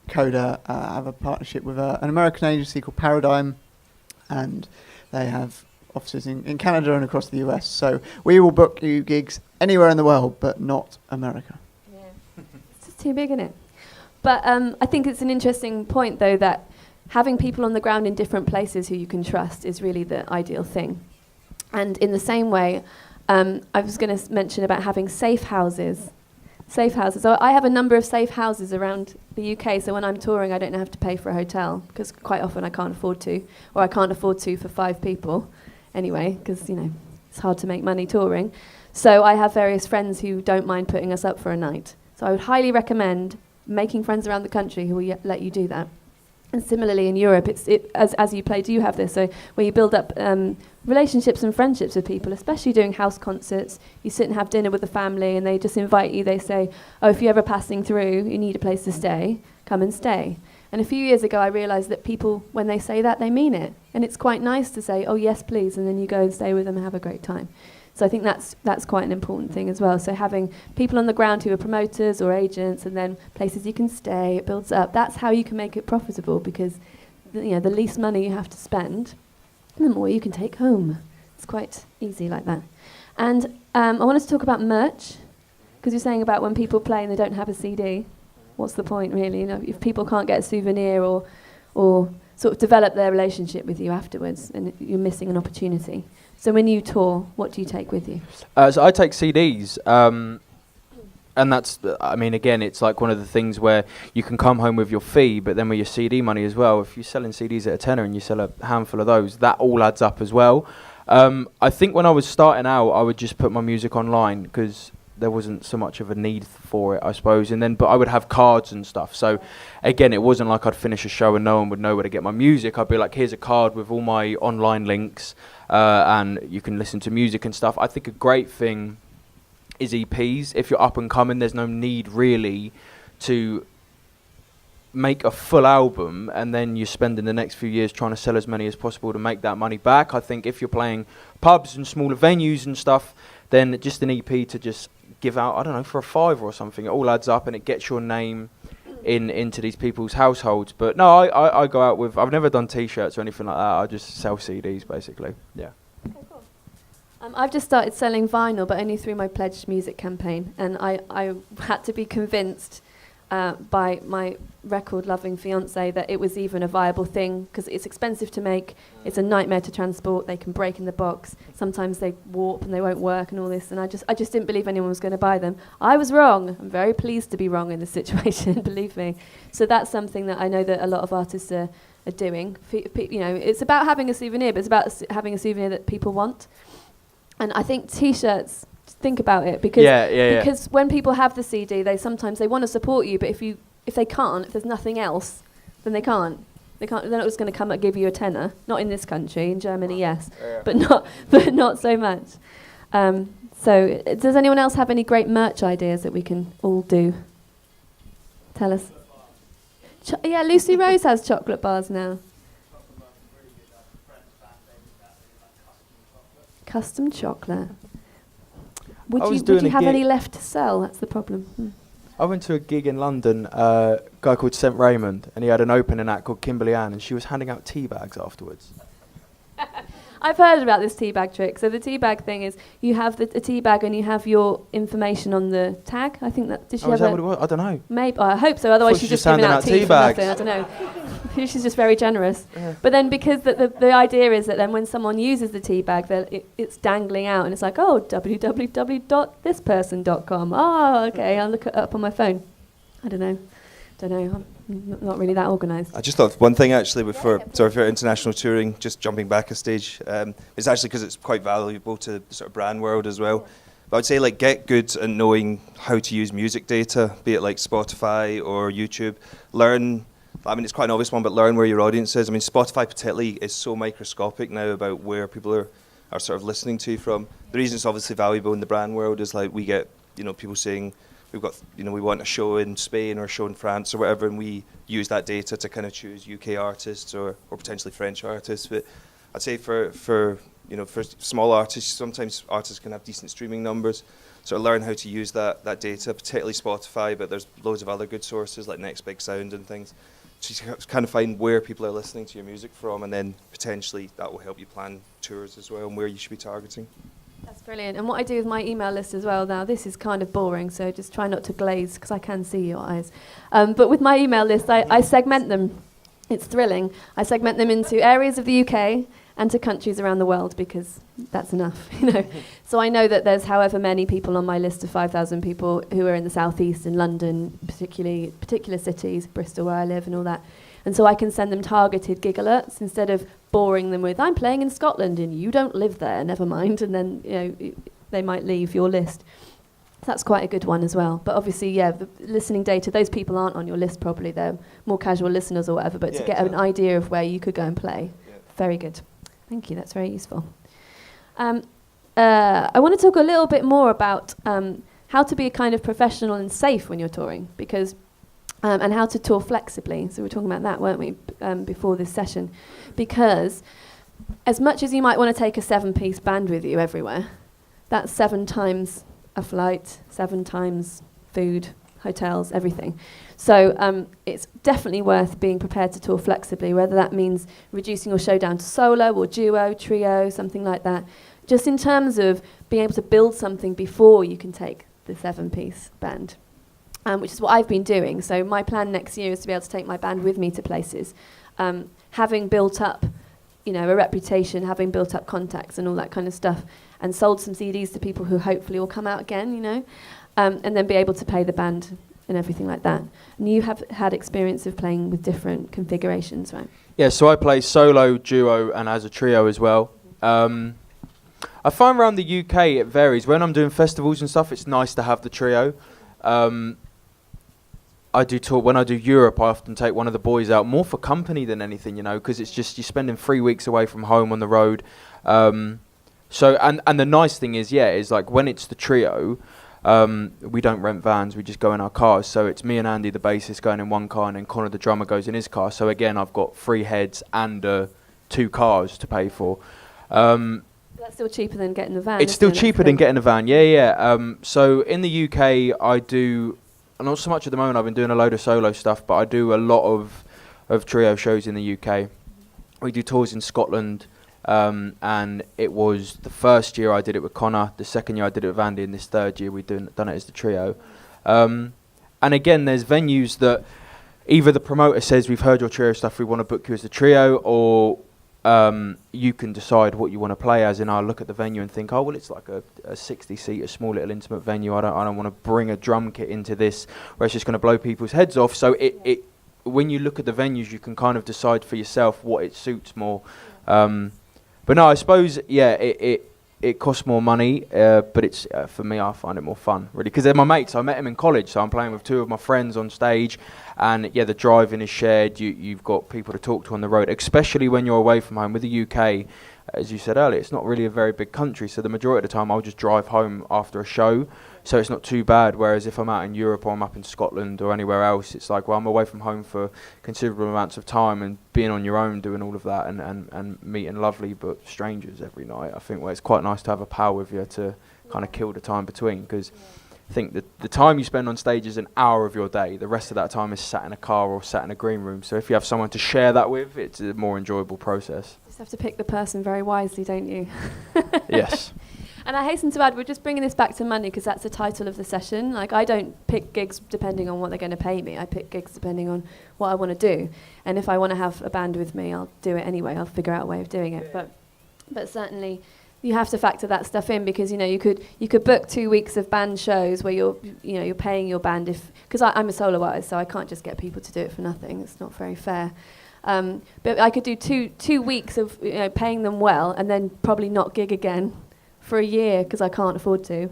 CODA have a partnership with an American agency called Paradigm, and they have offices in Canada and across the US. So we will book you gigs anywhere in the world, but not America. Yeah. It's just too big, isn't it? But I think it's an interesting point, though, that having people on the ground in different places who you can trust is really the ideal thing. And in the same way, I was going to mention about having safe houses. Safe houses. So I have a number of safe houses around the UK, so when I'm touring I don't have to pay for a hotel, because quite often I can't afford to, or I can't afford to for 5 people anyway, because it's hard to make money touring. So I have various friends who don't mind putting us up for a night. So I would highly recommend making friends around the country who will let you do that. And similarly in Europe, as you play, do you have this? So where you build up relationships and friendships with people, especially doing house concerts. You sit and have dinner with the family, and they just invite you. They say, "Oh, if you're ever passing through, you need a place to stay. Come and stay." And a few years ago, I realised that people, when they say that, they mean it, and it's quite nice to say, "Oh, yes, please," and then you go and stay with them and have a great time. So I think that's quite an important thing as well. So having people on the ground who are promoters or agents, and then places you can stay, it builds up. That's how you can make it profitable, because the least money you have to spend, the more you can take home. It's quite easy like that. And I wanted to talk about merch, because you're saying about when people play and they don't have a CD. What's the point, really? If people can't get a souvenir or sort of develop their relationship with you afterwards, and you're missing an opportunity. So when you tour, what do you take with you? So I take CDs. And that's, I mean, again, it's like one of the things where you can come home with your fee, but then with your CD money as well, if you're selling CDs at a tenner and you sell a handful of those, that all adds up as well. I think when I was starting out, I would just put my music online because there wasn't so much of a need for it, I suppose. But I would have cards and stuff. So again, it wasn't like I'd finish a show and no one would know where to get my music. I'd be like, here's a card with all my online links, and you can listen to music and stuff. I think a great thing is EPs. If you're up and coming, there's no need really to make a full album and then you spend in the next few years trying to sell as many as possible to make that money back. I think if you're playing pubs and smaller venues and stuff, then just an EP to just give out, I don't know, for a £5 or something, it all adds up and it gets your name into these people's households. But no, I go out with, I've never done t-shirts or anything like that. I just sell CDs basically. Yeah. Okay, cool. I've just started selling vinyl, but only through my Pledged Music campaign, and I had to be convinced by my record-loving fiancé that it was even a viable thing, because it's expensive to make, it's a nightmare to transport, they can break in the box, sometimes they warp and they won't work and all this, and I just didn't believe anyone was going to buy them. I was wrong. I'm very pleased to be wrong in this situation, believe me. So that's something that I know that a lot of artists are doing. You know, it's about having a souvenir, but it's about having a souvenir that people want. And I think T-shirts, think about it, because because when people have the CD, they sometimes want to support you, but if they can't, if there's nothing else, then they can't. They're not just going to come and give you a tenner. Not in this country. In Germany, yes, but not so much. So, does anyone else have any great merch ideas that we can all do? Tell us. Yeah, Lucy Rose has chocolate bars now. Custom chocolate. Would you have any left to sell? That's the problem. I went to a gig in London, a guy called St Raymond, and he had an opening act called Kimberly Ann, and she was handing out tea bags afterwards. I've heard about this tea bag trick. So the tea bag thing is you have the tea bag and you have your information on the tag. I think that, did she have that what it was? I don't know. Maybe, I hope so. Otherwise she's just giving out tea for nothing. I don't know. She's just very generous. Yeah. But then because the idea is that then when someone uses the tea bag, it's dangling out and it's like, oh, www.thisperson.com. Oh, okay, I'll look it up on my phone. I don't know. I'm not really that organised. I just thought one thing actually for international touring, just jumping back a stage, it's actually because it's quite valuable to the sort of brand world as well. But I would say like get good at knowing how to use music data, be it like Spotify or YouTube. Learn, I mean it's quite an obvious one, but learn where your audience is. I mean Spotify particularly is so microscopic now about where people are sort of listening to from. The reason it's obviously valuable in the brand world is like we get, people saying, we've got, we want a show in Spain or a show in France or whatever, and we use that data to kind of choose UK artists or potentially French artists. But I'd say for small artists, sometimes artists can have decent streaming numbers. So learn how to use that data, particularly Spotify, but there's loads of other good sources like Next Big Sound and things. So you kind of find where people are listening to your music from, and then potentially that will help you plan tours as well and where you should be targeting. That's brilliant. And what I do with my email list as well, now this is kind of boring, so just try not to glaze because I can see your eyes. But with my email list, I segment them. It's thrilling. I segment them into areas of the UK and to countries around the world because that's enough, So I know that there's however many people on my list of 5,000 people who are in the southeast, in London, particular cities, Bristol where I live and all that. And so I can send them targeted gig alerts instead of boring them with, I'm playing in Scotland and you don't live there, never mind. And then, they might leave your list. So that's quite a good one as well. But obviously, the listening data, those people aren't on your list probably. They're more casual listeners or whatever. But to get an idea of where you could go and play, very good. Thank you, that's very useful. I want to talk a little bit more about how to be a kind of professional and safe when you're touring, because and how to tour flexibly. So we were talking about that, weren't we, before this session? Because as much as you might want to take a 7-piece band with you everywhere, that's 7 times a flight, 7 times food, hotels, everything. So it's definitely worth being prepared to tour flexibly, whether that means reducing your show down to solo or duo, trio, something like that. Just in terms of being able to build something before you can take the 7-piece band. Which is what I've been doing. So my plan next year is to be able to take my band with me to places. Having built up, a reputation, having built up contacts and all that kind of stuff, and sold some CDs to people who hopefully will come out again, and then be able to pay the band and everything like that. And you have had experience of playing with different configurations, right? Yeah, so I play solo, duo, and as a trio as well. I find around the UK it varies. When I'm doing festivals and stuff, it's nice to have the trio. I do talk when I do Europe. I often take one of the boys out more for company than anything, you know, because it's just you're spending 3 weeks away from home on the road. So and the nice thing is, is like when it's the trio, we don't rent vans. We just go in our cars. So it's me and Andy, the bassist, going in one car, and then Connor, the drummer, goes in his car. So again, I've got 3 heads and 2 cars to pay for. That's still cheaper than getting the van. It's still cheaper than getting a van. Yeah. So in the UK, I do. Not so much at the moment. I've been doing a load of solo stuff, but I do a lot of trio shows in the UK. We do tours in Scotland, and it was the first year I did it with Connor, the second year I did it with Andy, and this third year we've done it as the trio. And again, there's venues that either the promoter says, we've heard your trio stuff, we want to book you as the trio, or you can decide what you want to play as. And I look at the venue and think, oh well, it's like a 60-seat, a small little intimate venue. I don't want to bring a drum kit into this where it's just going to blow people's heads off. So it when you look at the venues, you can kind of decide for yourself what it suits more. But no, I suppose it costs more money, but it's for me, I find it more fun really, because they're my mates. I met them in college, so I'm playing with 2 of my friends on stage, and the driving is shared. You've got people to talk to on the road, especially when you're away from home. With the UK, as you said earlier, it's not really a very big country, so the majority of the time I'll just drive home after a show, so it's not too bad. Whereas if I'm out in Europe or I'm up in Scotland or anywhere else, it's like, well, I'm away from home for considerable amounts of time, and being on your own doing all of that and meeting lovely but strangers every night, I think it's quite nice to have a pal with you to kind of kill the time between, because I think that the time you spend on stage is an hour of your day. The rest of that time is sat in a car or sat in a green room. So if you have someone to share that with, it's a more enjoyable process. Just have to pick the person very wisely, don't you? Yes. And I hasten to add, we're just bringing this back to money because that's the title of the session. Like, I don't pick gigs depending on what they're going to pay me. I pick gigs depending on what I want to do. And if I want to have a band with me, I'll do it anyway. I'll figure out a way of doing it. But certainly you have to factor that stuff in, because you could book 2 weeks of band shows where you're paying your band, because I'm a solo artist, so I can't just get people to do it for nothing. It's not very fair. But I could do two weeks of paying them well, and then probably not gig again for a year because I can't afford to.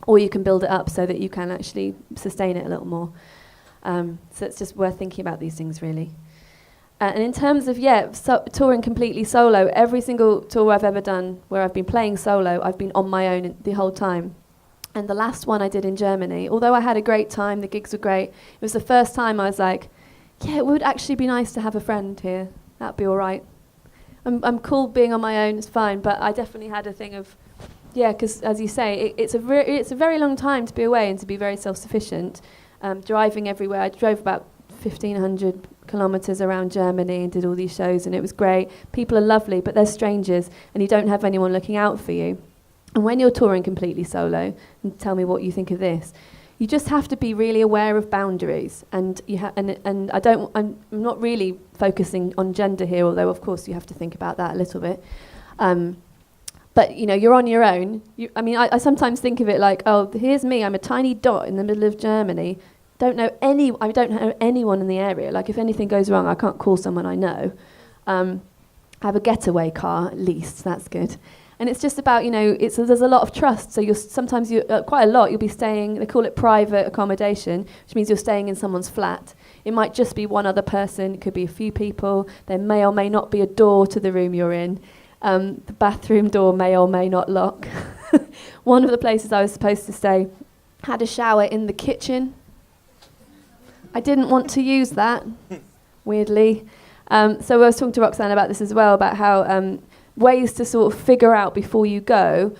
Or you can build it up so that you can actually sustain it a little more. So it's just worth thinking about these things, really. And in terms of, touring completely solo, every single tour I've ever done where I've been playing solo, I've been on my own the whole time. And the last one I did in Germany, although I had a great time, the gigs were great, it was the first time I was like, it would actually be nice to have a friend here. That'd be all right. I'm cool being on my own, it's fine, but I definitely had a thing of, because as you say, it's a very long time to be away and to be very self-sufficient. Driving everywhere, I drove about 1,500 kilometres around Germany and did all these shows, and it was great. People are lovely, but they're strangers, and you don't have anyone looking out for you. And when you're touring completely solo, and tell me what you think of this, you just have to be really aware of boundaries. And I'm not really focusing on gender here, although of course you have to think about that a little bit. But you're on your own. I sometimes think of it like, oh, here's me. I'm a tiny dot in the middle of Germany. I don't know anyone in the area. Like, if anything goes wrong, I can't call someone I know. I have a getaway car, at least. That's good. And it's just about, there's a lot of trust. So quite a lot, you'll be staying, they call it private accommodation, which means you're staying in someone's flat. It might just be one other person. It could be a few people. There may or may not be a door to the room you're in. The bathroom door may or may not lock. One of the places I was supposed to stay had a shower in the kitchen. I didn't want to use that, weirdly. So I was talking to Roxanne about this as well, about how ways to sort of figure out before you go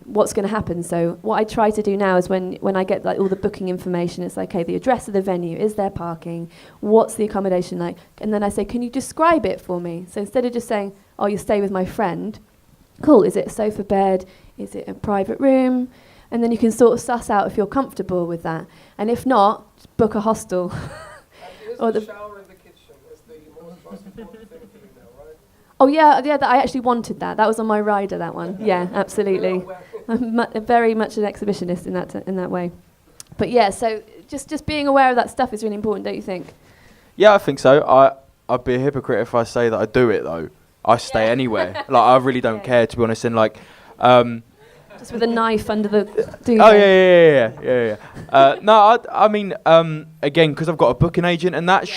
what's going to happen. So what I try to do now is when I get like all the booking information, it's like, okay, the address of the venue, is there parking, what's the accommodation like? And then I say, can you describe it for me? So instead of just saying, oh, you stay with my friend, cool, is it a sofa bed, is it a private room? And then you can sort of suss out if you're comfortable with that. And if not, just book a hostel. Or the shower in the kitchen is the most important thing for you now, right? Oh yeah, I actually wanted that. That was on my rider, that one. Yeah, absolutely. I'm very much an exhibitionist in that way. But yeah, so just being aware of that stuff is really important, don't you think? Yeah, I think so. I'd be a hypocrite if I say that I do it though. I stay anywhere. Like I really don't care, to be honest. And like, just with a knife under the. Oh yeah. No, I mean, again, because I've got a booking agent, and that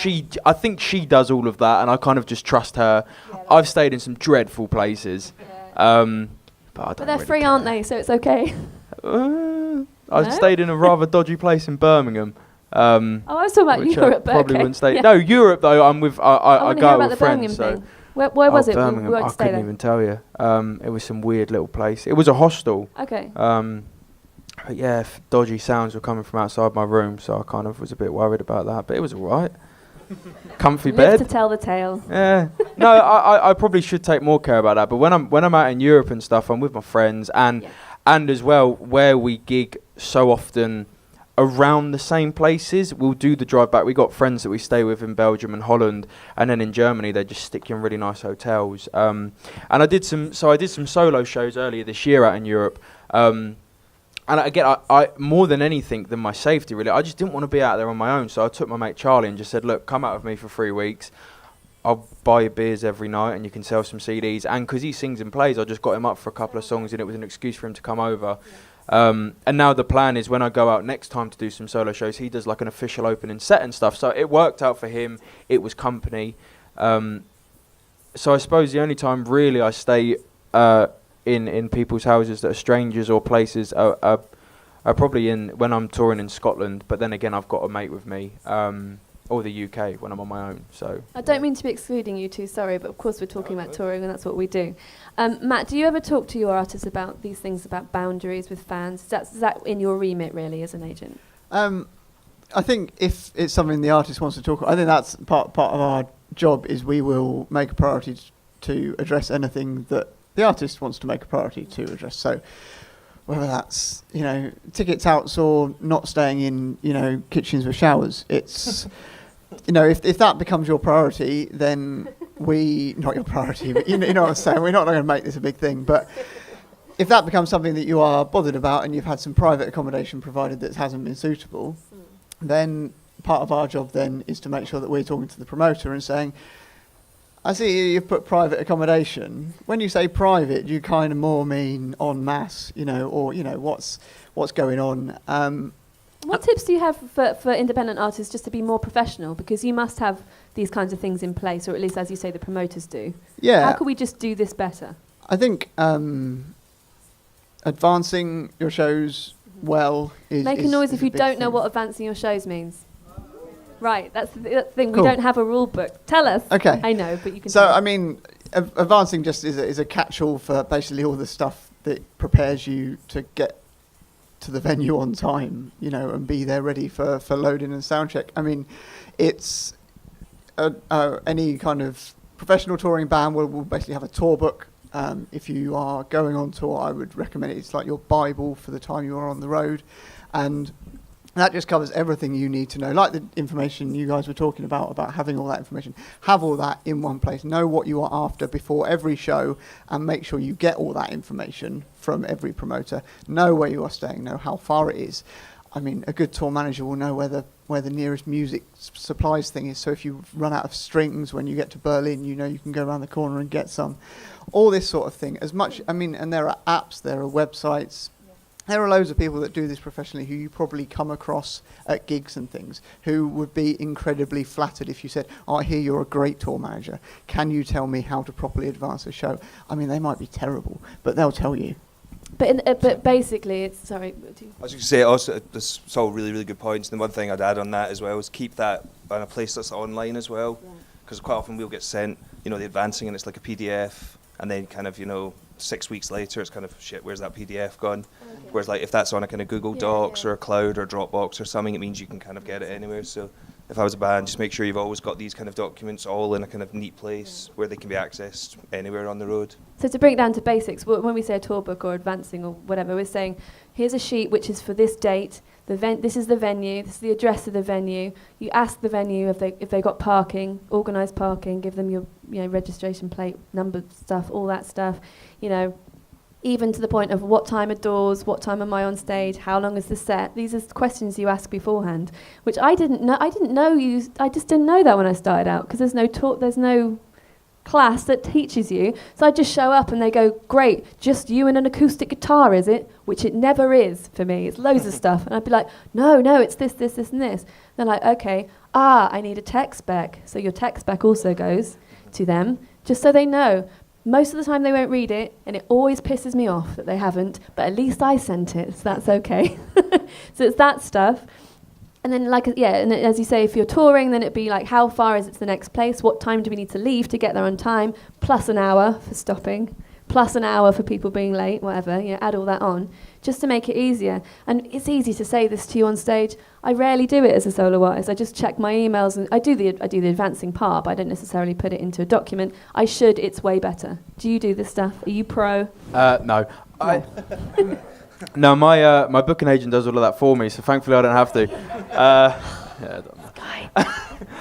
I think she does all of that, and I kind of just trust her. Yeah, I've stayed in some dreadful places, but I don't. But they're really free, care. aren't they? So it's okay. I've stayed in a rather dodgy place in Birmingham. I was talking about Europe, but probably okay. wouldn't stay. Yeah. No, Europe though. I'm with. I go out with friends. So. Where was it? Birmingham. I couldn't even tell you. It was some weird little place. It was a hostel. Okay. But yeah, dodgy sounds were coming from outside my room, so I kind of was a bit worried about that. But it was all right. Comfy bed. Live to tell the tale. Yeah. No, I probably should take more care about that. But when I'm out in Europe and stuff, I'm with my friends and as well where we gig so often around the same places, we'll do the drive back. We got friends that we stay with in Belgium and Holland, and then in Germany they just stick you in really nice hotels. And I did some solo shows earlier this year out in Europe. And again, I more than anything than my safety really, I just didn't want to be out there on my own. So I took my mate Charlie and just said, look, come out with me for 3 weeks. I'll buy you beers every night and you can sell some CDs. And because he sings and plays, I just got him up for a couple of songs and it was an excuse for him to come over. And now the plan is when I go out next time to do some solo shows, he does like an official opening set and stuff. So it worked out for him. It was company. So I suppose the only time really I stay in people's houses that are strangers or places are probably in when I'm touring in Scotland. But then again, I've got a mate with me. Or the UK when I'm on my own. So I don't mean to be excluding you two, sorry, but of course we're talking about touring and that's what we do. Matt, do you ever talk to your artists about these things, about boundaries with fans? Is that in your remit really as an agent? I think if it's something the artist wants to talk about, I think that's part of our job is we will make a priority to address anything that the artist wants to make a priority to address. So whether that's, tickets outs or not staying in, kitchens with showers, it's... if that becomes your priority, then not your priority, but you know what I'm saying, we're not going to make this a big thing, but if that becomes something that you are bothered about and you've had some private accommodation provided that hasn't been suitable, then part of our job then is to make sure that we're talking to the promoter and saying, I see you've put private accommodation. When you say private, you kind of more mean en masse, or, what's going on. What tips do you have for independent artists just to be more professional? Because you must have these kinds of things in place, or at least, as you say, the promoters do. Yeah. How can we just do this better? I think advancing your shows well is... Make a noise if you don't know what advancing your shows means. Right, that's the thing. Cool. We don't have a rule book. Tell us. Okay. I know, but you can... So, advancing just is a catch-all for basically all the stuff that prepares you to get to the venue on time, and be there ready for loading and sound check. It's any kind of professional touring band will basically have a tour book. If you are going on tour, I would recommend it. It's like your Bible for the time you are on the road. And that just covers everything you need to know. Like the information you guys were talking about having all that information. Have all that in one place. Know what you are after before every show and make sure you get all that information from every promoter. Know where you are staying. Know how far it is. A good tour manager will know where the nearest music supplies thing is. So if you run out of strings when you get to Berlin, you can go around the corner and get some. All this sort of thing. And there are apps, there are websites. There are loads of people that do this professionally who you probably come across at gigs and things who would be incredibly flattered if you said, I hear you're a great tour manager. Can you tell me how to properly advance a show? They might be terrible, but they'll tell you. But basically, it's... Sorry. I was going to say, also, this is all really, really good points. And the one thing I'd add on that as well is keep that in a place that's online as well. Because quite often we'll get sent, the advancing and it's like a PDF. And then kind of, 6 weeks later, it's kind of, shit, where's that PDF gone? Okay. Whereas, like, if that's on a kind of Google Docs or a Cloud or Dropbox or something, it means you can kind of get it anywhere. So if I was a band, just make sure you've always got these kind of documents all in a kind of neat place where they can be accessed anywhere on the road. So to bring it down to basics, when we say a tour book or advancing or whatever, we're saying, here's a sheet which is for this date, this is the venue, this is the address of the venue. You ask the venue if they got parking, organised parking, give them your registration plate, number stuff, all that stuff. even to the point of what time are doors, what time am I on stage, how long is the set. These are questions you ask beforehand, which I didn't know. I just didn't know that when I started out, because there's no class that teaches you. So I just show up and they go, great, just you and an acoustic guitar, is it? Which it never is for me. It's loads of stuff. And I'd be like, no, it's this, and this. They're like, okay, I need a tech spec. So your tech spec also goes to them, just so they know. Most of the time they won't read it, and it always pisses me off that they haven't, but at least I sent it, so that's okay. So it's that stuff. And then, and as you say, if you're touring, then it'd be like, how far is it to the next place? What time do we need to leave to get there on time? Plus an hour for stopping, plus an hour for people being late, whatever. Add all that on, just to make it easier. And it's easy to say this to you on stage. I rarely do it as a solo artist. I just check my emails, and I do the advancing part, but I don't necessarily put it into a document. I should. It's way better. Do you do this stuff? Are you pro? No. No, my booking agent does all of that for me, so thankfully I don't have to.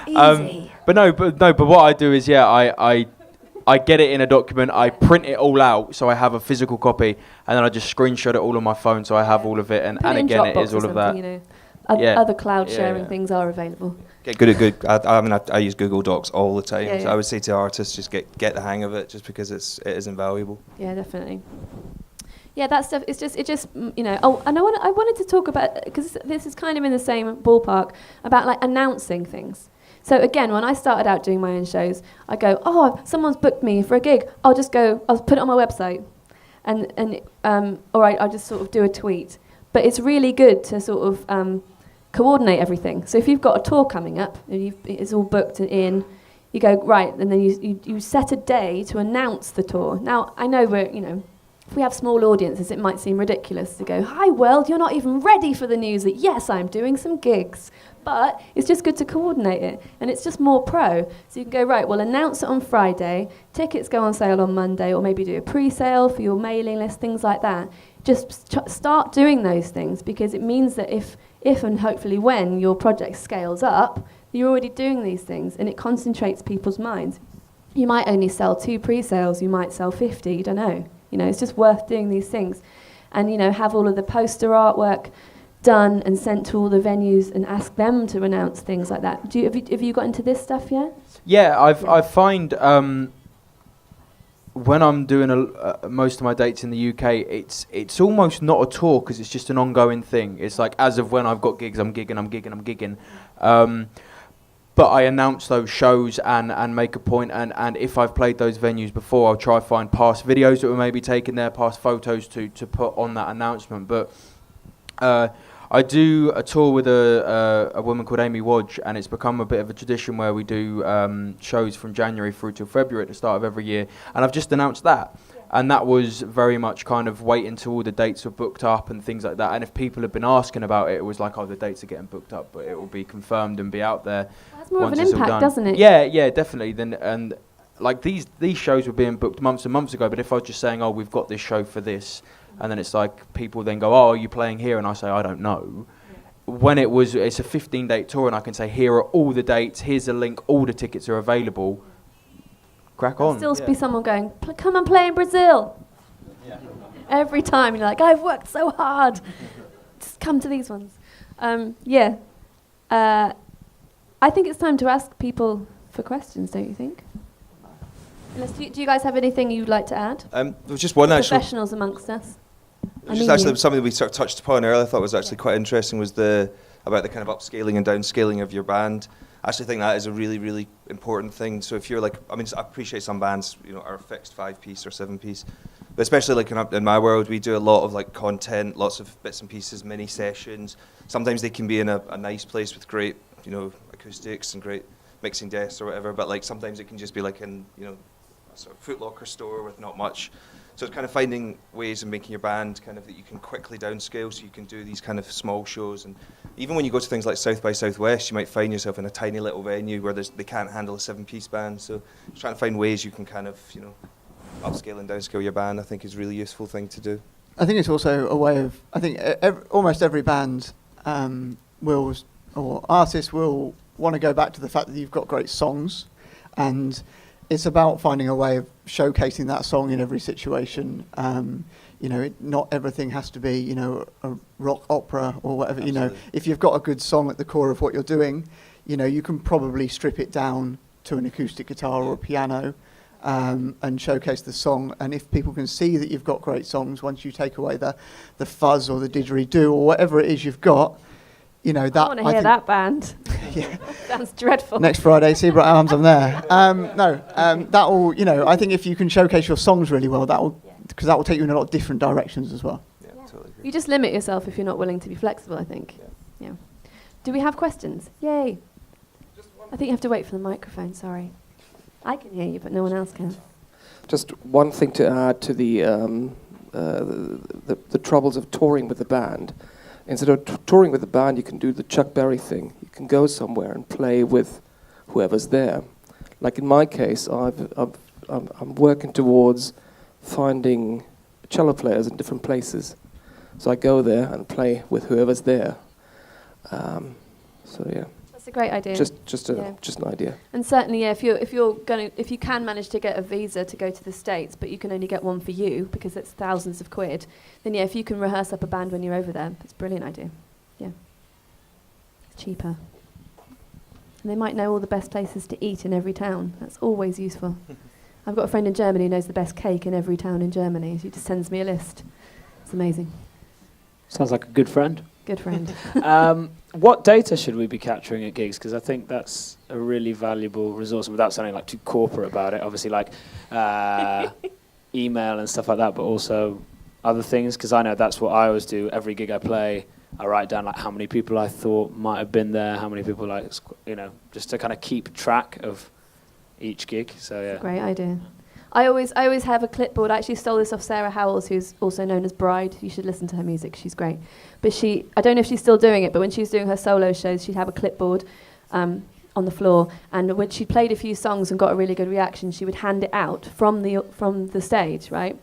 Easy. But what I do is, I get it in a document, I print it all out, so I have a physical copy, and then I just screenshot it all on my phone, so I have all of it, and again, it is all of that. Other cloud sharing things are available. Get good at good. I use Google Docs all the time. Yeah, So I would say to artists, just get the hang of it, just because it is invaluable. Yeah, definitely. Yeah, that stuff. It just Oh, and I wanted to talk about, because this is kind of in the same ballpark, about like announcing things. So again, when I started out doing my own shows, I go, someone's booked me for a gig. I'll put it on my website, I'll just sort of do a tweet. But it's really good to sort of coordinate everything. So if you've got a tour coming up and it's all booked in, you go right, and then you set a day to announce the tour. Now I know if we have small audiences, it might seem ridiculous to go, hi world, you're not even ready for the news that yes, I'm doing some gigs. But it's just good to coordinate it, and it's just more pro. So you can go, right, we'll announce it on Friday, tickets go on sale on Monday, or maybe do a pre-sale for your mailing list, things like that. Just start doing those things, because it means that if and hopefully when your project scales up, you're already doing these things, and it concentrates people's minds. You might only sell 2 pre-sales, you might sell 50, you don't know. It's just worth doing these things. And, have all of the poster artwork done and sent to all the venues and ask them to announce things like that. Have you got into this stuff yet? Yeah, I find when I'm doing most of my dates in the UK, it's almost not a tour, because it's just an ongoing thing. It's like, as of when I've got gigs, I'm gigging. But I announce those shows and make a point, and if I've played those venues before, I'll try to find past videos that were maybe taken there, past photos to put on that announcement. But I do a tour with a woman called Amy Wadge, and it's become a bit of a tradition where we do shows from January through till February at the start of every year, and I've just announced that. And that was very much kind of wait until all the dates were booked up and things like that. And if people had been asking about it, it was like, the dates are getting booked up, but it will be confirmed and be out there. That's more of an impact, doesn't it? Yeah, definitely. And like these shows were being booked months and months ago, but if I was just saying, we've got this show for this, and then it's like people then go, are you playing here? And I say, I don't know. Yeah. When it's a 15-date tour, and I can say, here are all the dates, here's a link, all the tickets are available. Crack on. There'll still be someone going, come and play in Brazil. Yeah. Every time you're like, I've worked so hard. Just come to these ones. I think it's time to ask people for questions, don't you think? Unless do you guys have anything you'd like to add? There was just one actually. Professionals amongst us. Just actually something we sort of touched upon earlier. I thought was actually quite interesting was about the kind of upscaling and downscaling of your band. I actually think that is a really, really important thing. So if you're like, I appreciate some bands, are a fixed 5-piece or 7-piece, but especially like in my world, we do a lot of like content, lots of bits and pieces, mini sessions. Sometimes they can be in a nice place with great, acoustics and great mixing desks or whatever. But like sometimes it can just be like in, a sort of Foot Locker store with not much. So it's kind of finding ways of making your band kind of that you can quickly downscale, so you can do these kind of small shows. And even when you go to things like South by Southwest, you might find yourself in a tiny little venue where they can't handle a 7-piece band. So trying to find ways you can kind of, upscale and downscale your band, I think is a really useful thing to do. I think it's also a way of, almost every band or artist will want to go back to the fact that you've got great songs, and it's about finding a way of showcasing that song in every situation. Not everything has to be, a rock opera or whatever. Absolutely. If you've got a good song at the core of what you're doing, you can probably strip it down to an acoustic guitar or a piano and showcase the song. And if people can see that you've got great songs, once you take away the fuzz or the didgeridoo or whatever it is you've got, that I want to hear that band. Yeah. Sounds dreadful. Next Friday, Seabright Arms, I'm there. That will, I think if you can showcase your songs really well, because that will take you in a lot of different directions as well. Yeah, totally agree. You just limit yourself if you're not willing to be flexible, I think. Yeah. Do we have questions? Yay. I think you have to wait for the microphone, sorry. I can hear you, but no one else can. Just one thing to add to the troubles of touring with the band. Instead of touring with the band, you can do the Chuck Berry thing. You can go somewhere and play with whoever's there. Like in my case, I'm working towards finding cello players in different places. So I go there and play with whoever's there. So yeah. That's a great idea. Just an idea. And certainly, if you can manage to get a visa to go to the States, but you can only get one for you because it's thousands of quid, then if you can rehearse up a band when you're over there, it's a brilliant idea. Yeah. It's cheaper. And they might know all the best places to eat in every town. That's always useful. I've got a friend in Germany who knows the best cake in every town in Germany. She just sends me a list. It's amazing. Sounds like a good friend. Good friend. What data should we be capturing at gigs? Because I think that's a really valuable resource, without sounding like too corporate about it. Obviously, like email and stuff like that, but also other things. Because I know that's what I always do. Every gig I play, I write down like how many people I thought might have been there, how many people just to kind of keep track of each gig. So yeah. Great idea. I always have a clipboard. I actually stole this off Sarah Howells, who's also known as Bride. You should listen to her music. She's great. But I don't know if she's still doing it, but when she was doing her solo shows, she'd have a clipboard on the floor. And when she played a few songs and got a really good reaction, she would hand it out from the stage, right?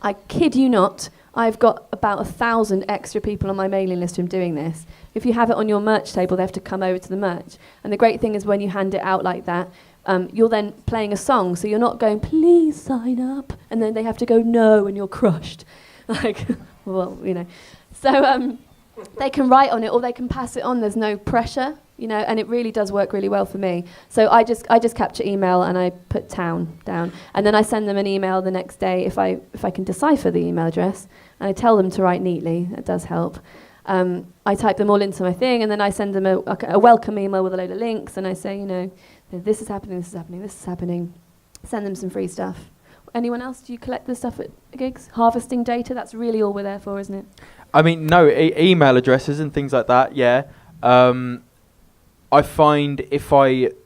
I kid you not, I've got about 1,000 extra people on my mailing list from doing this. If you have it on your merch table, they have to come over to the merch. And the great thing is when you hand it out like that, you're then playing a song, so you're not going, please sign up, and then they have to go, no, and you're crushed. So they can write on it or they can pass it on. There's no pressure, and it really does work really well for me. So I just capture email and I put town down, and then I send them an email the next day if I can decipher the email address, and I tell them to write neatly. That does help. I type them all into my thing, and then I send them a welcome email with a load of links, and I say, this is happening, this is happening, this is happening. Send them some free stuff. Anyone else? Do you collect the stuff at gigs? Harvesting data, that's really all we're there for, isn't it? I mean, no, email addresses and things like that, yeah. I find if I'm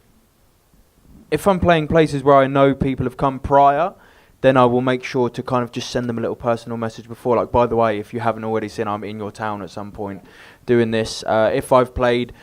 playing places where I know people have come prior, then I will make sure to kind of just send them a little personal message before, like, by the way, if you haven't already seen, I'm in your town at some point doing this. If I've played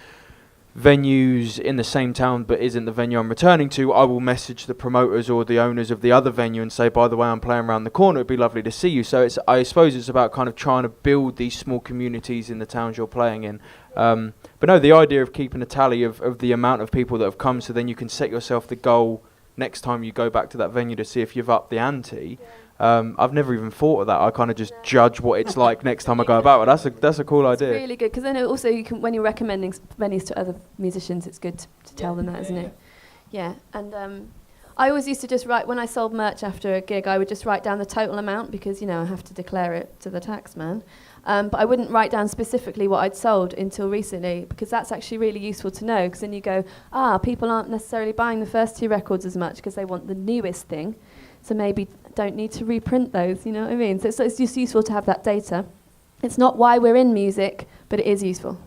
venues in the same town but isn't the venue I'm returning to, I will message the promoters or the owners of the other venue and say, by the way, I'm playing around the corner, it'd be lovely to see you. So I suppose it's about kind of trying to build these small communities in the towns you're playing in. But no, the idea of keeping a tally of the amount of people that have come, so then you can set yourself the goal next time you go back to that venue to see if you've upped the ante. I've never even thought of that. I kind of just judge what it's like next time I go about it. That's a cool idea. It's really good, because then also you can, when you're recommending venues to other musicians, it's good to tell them that, isn't it? Yeah, and I always used to just write, when I sold merch after a gig, I would just write down the total amount, because, I have to declare it to the tax man. But I wouldn't write down specifically what I'd sold until recently, because that's actually really useful to know, because then you go, people aren't necessarily buying the first 2 records as much because they want the newest thing, so maybe don't need to reprint those, you know what I mean? So it's just useful to have that data. It's not why we're in music, but it is useful.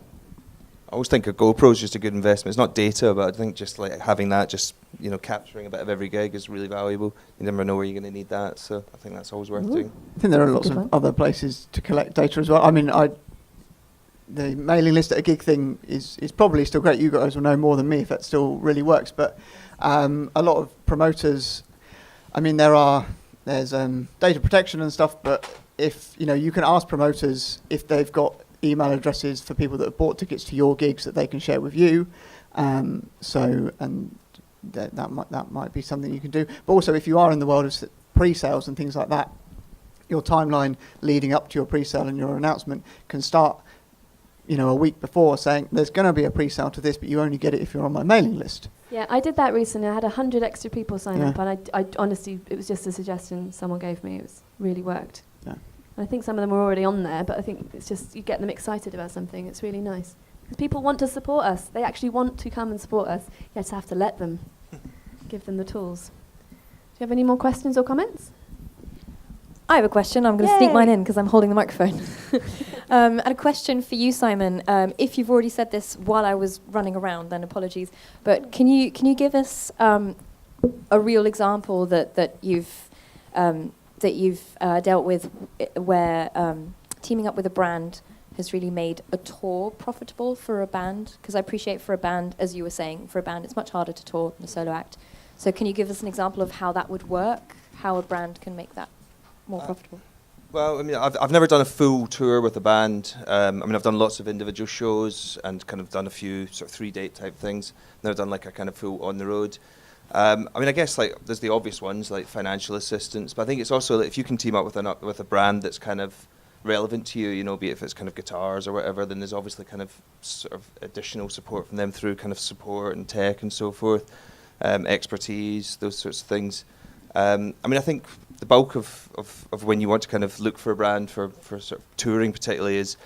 I always think a GoPro is just a good investment. It's not data, but I think just like having that, just capturing a bit of every gig is really valuable. You never know where you're going to need that, so I think that's always worth doing. I think there are lots of other places to collect data as well. I mean, the mailing list at a gig thing is probably still great. You guys will know more than me if that still really works. But a lot of promoters, I mean, there's data protection and stuff, but if you can ask promoters if they've got email addresses for people that have bought tickets to your gigs that they can share with you. And that might be something you can do. But also, if you are in the world of pre-sales and things like that, your timeline leading up to your pre-sale and your announcement can start, a week before, saying there's going to be a pre-sale to this, but you only get it if you're on my mailing list. Yeah, I did that recently. I had 100 extra people sign up, and I honestly, it was just a suggestion someone gave me. It really worked. Yeah. And I think some of them were already on there, but I think it's just you get them excited about something. It's really nice. Because people want to support us. They actually want to come and support us. You just have to let them. Give them the tools. Do you have any more questions or comments? I have a question. I'm going to sneak mine in because I'm holding the microphone. I had a question for you, Simon. If you've already said this while I was running around, then apologies. But can you give us a real example that you've dealt with where teaming up with a brand has really made a tour profitable for a band? Because I appreciate for a band, as you were saying, for a band it's much harder to tour than a solo act. So can you give us an example of how that would work? How a brand can make that more profitable? Well, I mean, I've never done a full tour with a band. I mean, I've done lots of individual shows and kind of done a few sort of 3-date type things. Never done like a kind of full on the road. I mean, I guess like there's the obvious ones like financial assistance, but I think it's also that if you can team up with a brand that's kind of relevant to you, be it if it's kind of guitars or whatever, then there's obviously kind of sort of additional support from them through kind of support and tech and so forth, expertise, those sorts of things. I mean, I think the bulk of when you want to kind of look for a brand for sort of touring particularly is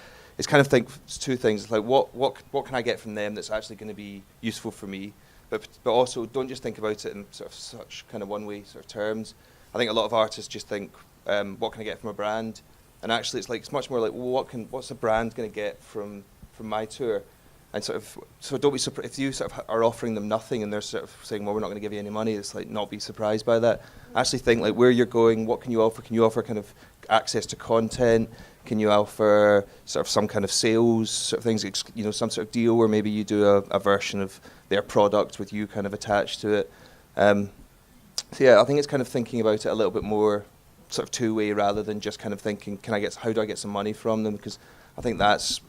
kind of think two things, like what can I get from them that's actually going to be useful for me, but also don't just think about it in sort of such kind of one-way sort of terms. I think a lot of artists just think, what can I get from a brand? And actually it's much more like, well, what's a brand going to get from my tour? And so don't be surprised if you sort of are offering them nothing and they're sort of saying, well, we're not going to give you any money. It's like, not be surprised by that. Actually think like where you're going, what can you offer? Can you offer kind of access to content? Can you offer sort of some kind of sales sort of things, some sort of deal where maybe you do a version of their product with you kind of attached to it? So yeah, I think it's kind of thinking about it a little bit more sort of two-way rather than just kind of thinking, how do I get some money from them? Because I think that's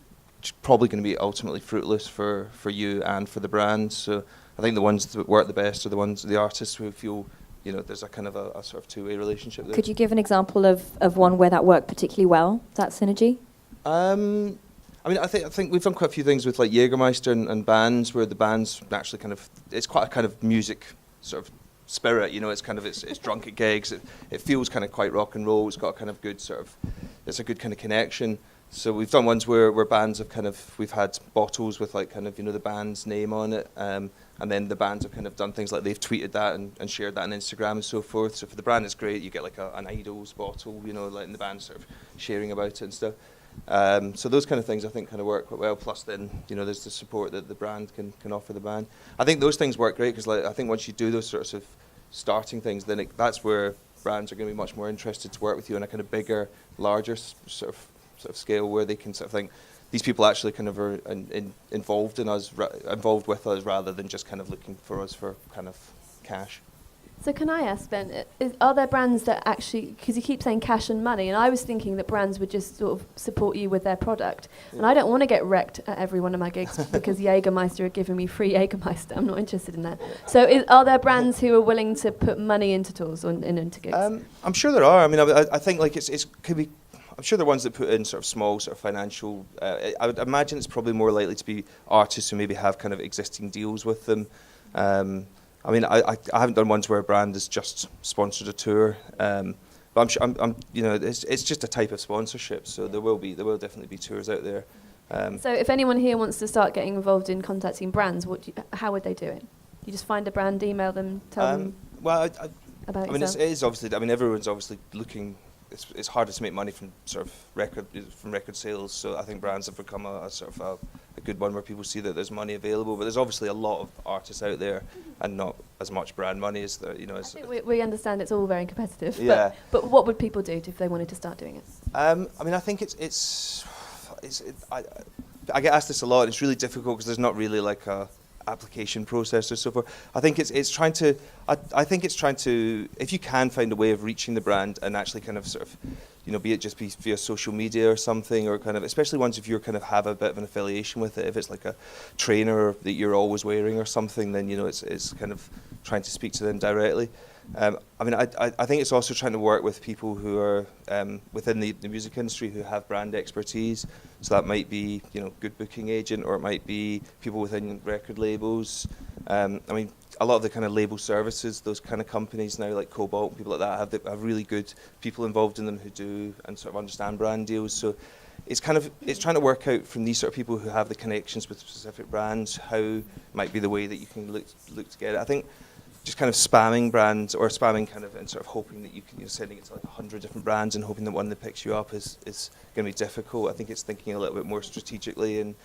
probably going to be ultimately fruitless for you and for the brand. So I think the ones that work the best are the artists who feel, there's a kind of a sort of two-way relationship there. Could you give an example of one where that worked particularly well, that synergy? I mean, I think we've done quite a few things with like Jägermeister and bands where the bands actually kind of, it's quite a kind of music sort of spirit, it's kind of, it's drunk at gigs, it feels kind of quite rock and roll, it's got a kind of good sort of, it's a good kind of connection. So we've done ones where bands have kind of, we've had bottles with like kind of, the band's name on it, and then the bands have kind of done things like they've tweeted that and shared that on Instagram and so forth. So for the brand it's great, you get like an Idols bottle, like and the band sort of sharing about it and stuff. So those kind of things I think kind of work quite well, plus then, there's the support that the brand can offer the band. I think those things work great because like, I think once you do those sorts of starting things, then that's where brands are going to be much more interested to work with you on a kind of bigger, larger sort of scale where they can sort of think these people actually kind of are involved with us rather than just kind of looking for us for kind of cash. So can I ask, Ben, are there brands that actually, because you keep saying cash and money, and I was thinking that brands would just sort of support you with their product, and I don't want to get wrecked at every one of my gigs because Jägermeister are giving me free Jägermeister. I'm not interested in that. So are there brands who are willing to put money into tours or into gigs? I'm sure there are. I mean, I think like it could be. I'm sure there are ones that put in sort of small sort of financial. I would imagine it's probably more likely to be artists who maybe have kind of existing deals with them. I mean, I haven't done ones where a brand has just sponsored a tour, but I'm sure it's just a type of sponsorship. So there will definitely be tours out there. So if anyone here wants to start getting involved in contacting brands, how would they do it? You just find a brand, email them, tell them. Well, about I mean, yourself? it is obviously. I mean, everyone's obviously looking. It's harder to make money from sort of record sales. So I think brands have become a sort of a good one where people see that there's money available. But there's obviously a lot of artists out there, and not as much brand money as there. I think we understand it's all very competitive. Yeah. But what would people do if they wanted to start doing it? I mean, I think I get asked this a lot. And it's really difficult because there's not really like a application process or so forth. I think it's trying to if you can find a way of reaching the brand and actually kind of sort of be it via social media or something, or kind of especially ones if you kind of have a bit of an affiliation with it, if it's like a trainer that you're always wearing or something, then it's kind of trying to speak to them directly. I mean, I think it's also trying to work with people who are within the music industry who have brand expertise. So that might be, good booking agent, or it might be people within record labels. I mean, a lot of the kind of label services, those kind of companies now, like Cobalt and people like that, have really good people involved in them who do and sort of understand brand deals. So it's trying to work out from these sort of people who have the connections with specific brands, how might be the way that you can look to get it. I think just kind of spamming brands, or spamming kind of and sort of hoping that you can, sending it to like 100 different brands and hoping that one that picks you up is going to be difficult. I think it's thinking a little bit more strategically and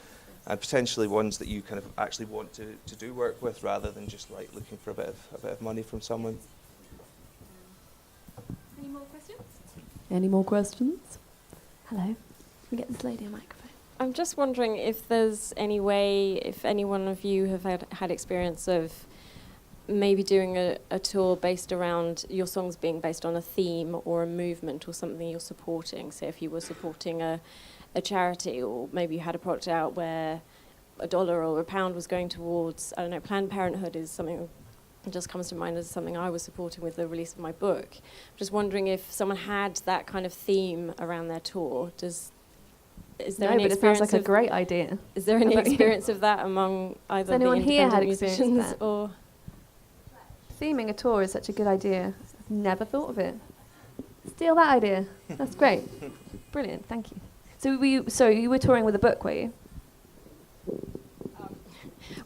potentially ones that you kind of actually want to do work with, rather than just like looking for a bit of money from someone. Any more questions? Any more questions? Hello. Can we get this lady a microphone? I'm just wondering if there's any way, if any one of you have had experience of maybe doing a tour based around your songs being based on a theme or a movement or something you're supporting. So if you were supporting a charity, or maybe you had a project out where $1 or £1 was going towards, I don't know, Planned Parenthood is something that just comes to mind as something I was supporting with the release of my book. I'm just wondering if someone had that kind of theme around their tour. Is there any but it experience sounds like a great idea. Is there any experience of that among either Has the anyone here had independent experience musicians of that? or? Theming a tour is such a good idea. I've never thought of it. Steal that idea. That's great. Brilliant. Thank you. So you were touring with a book, were you?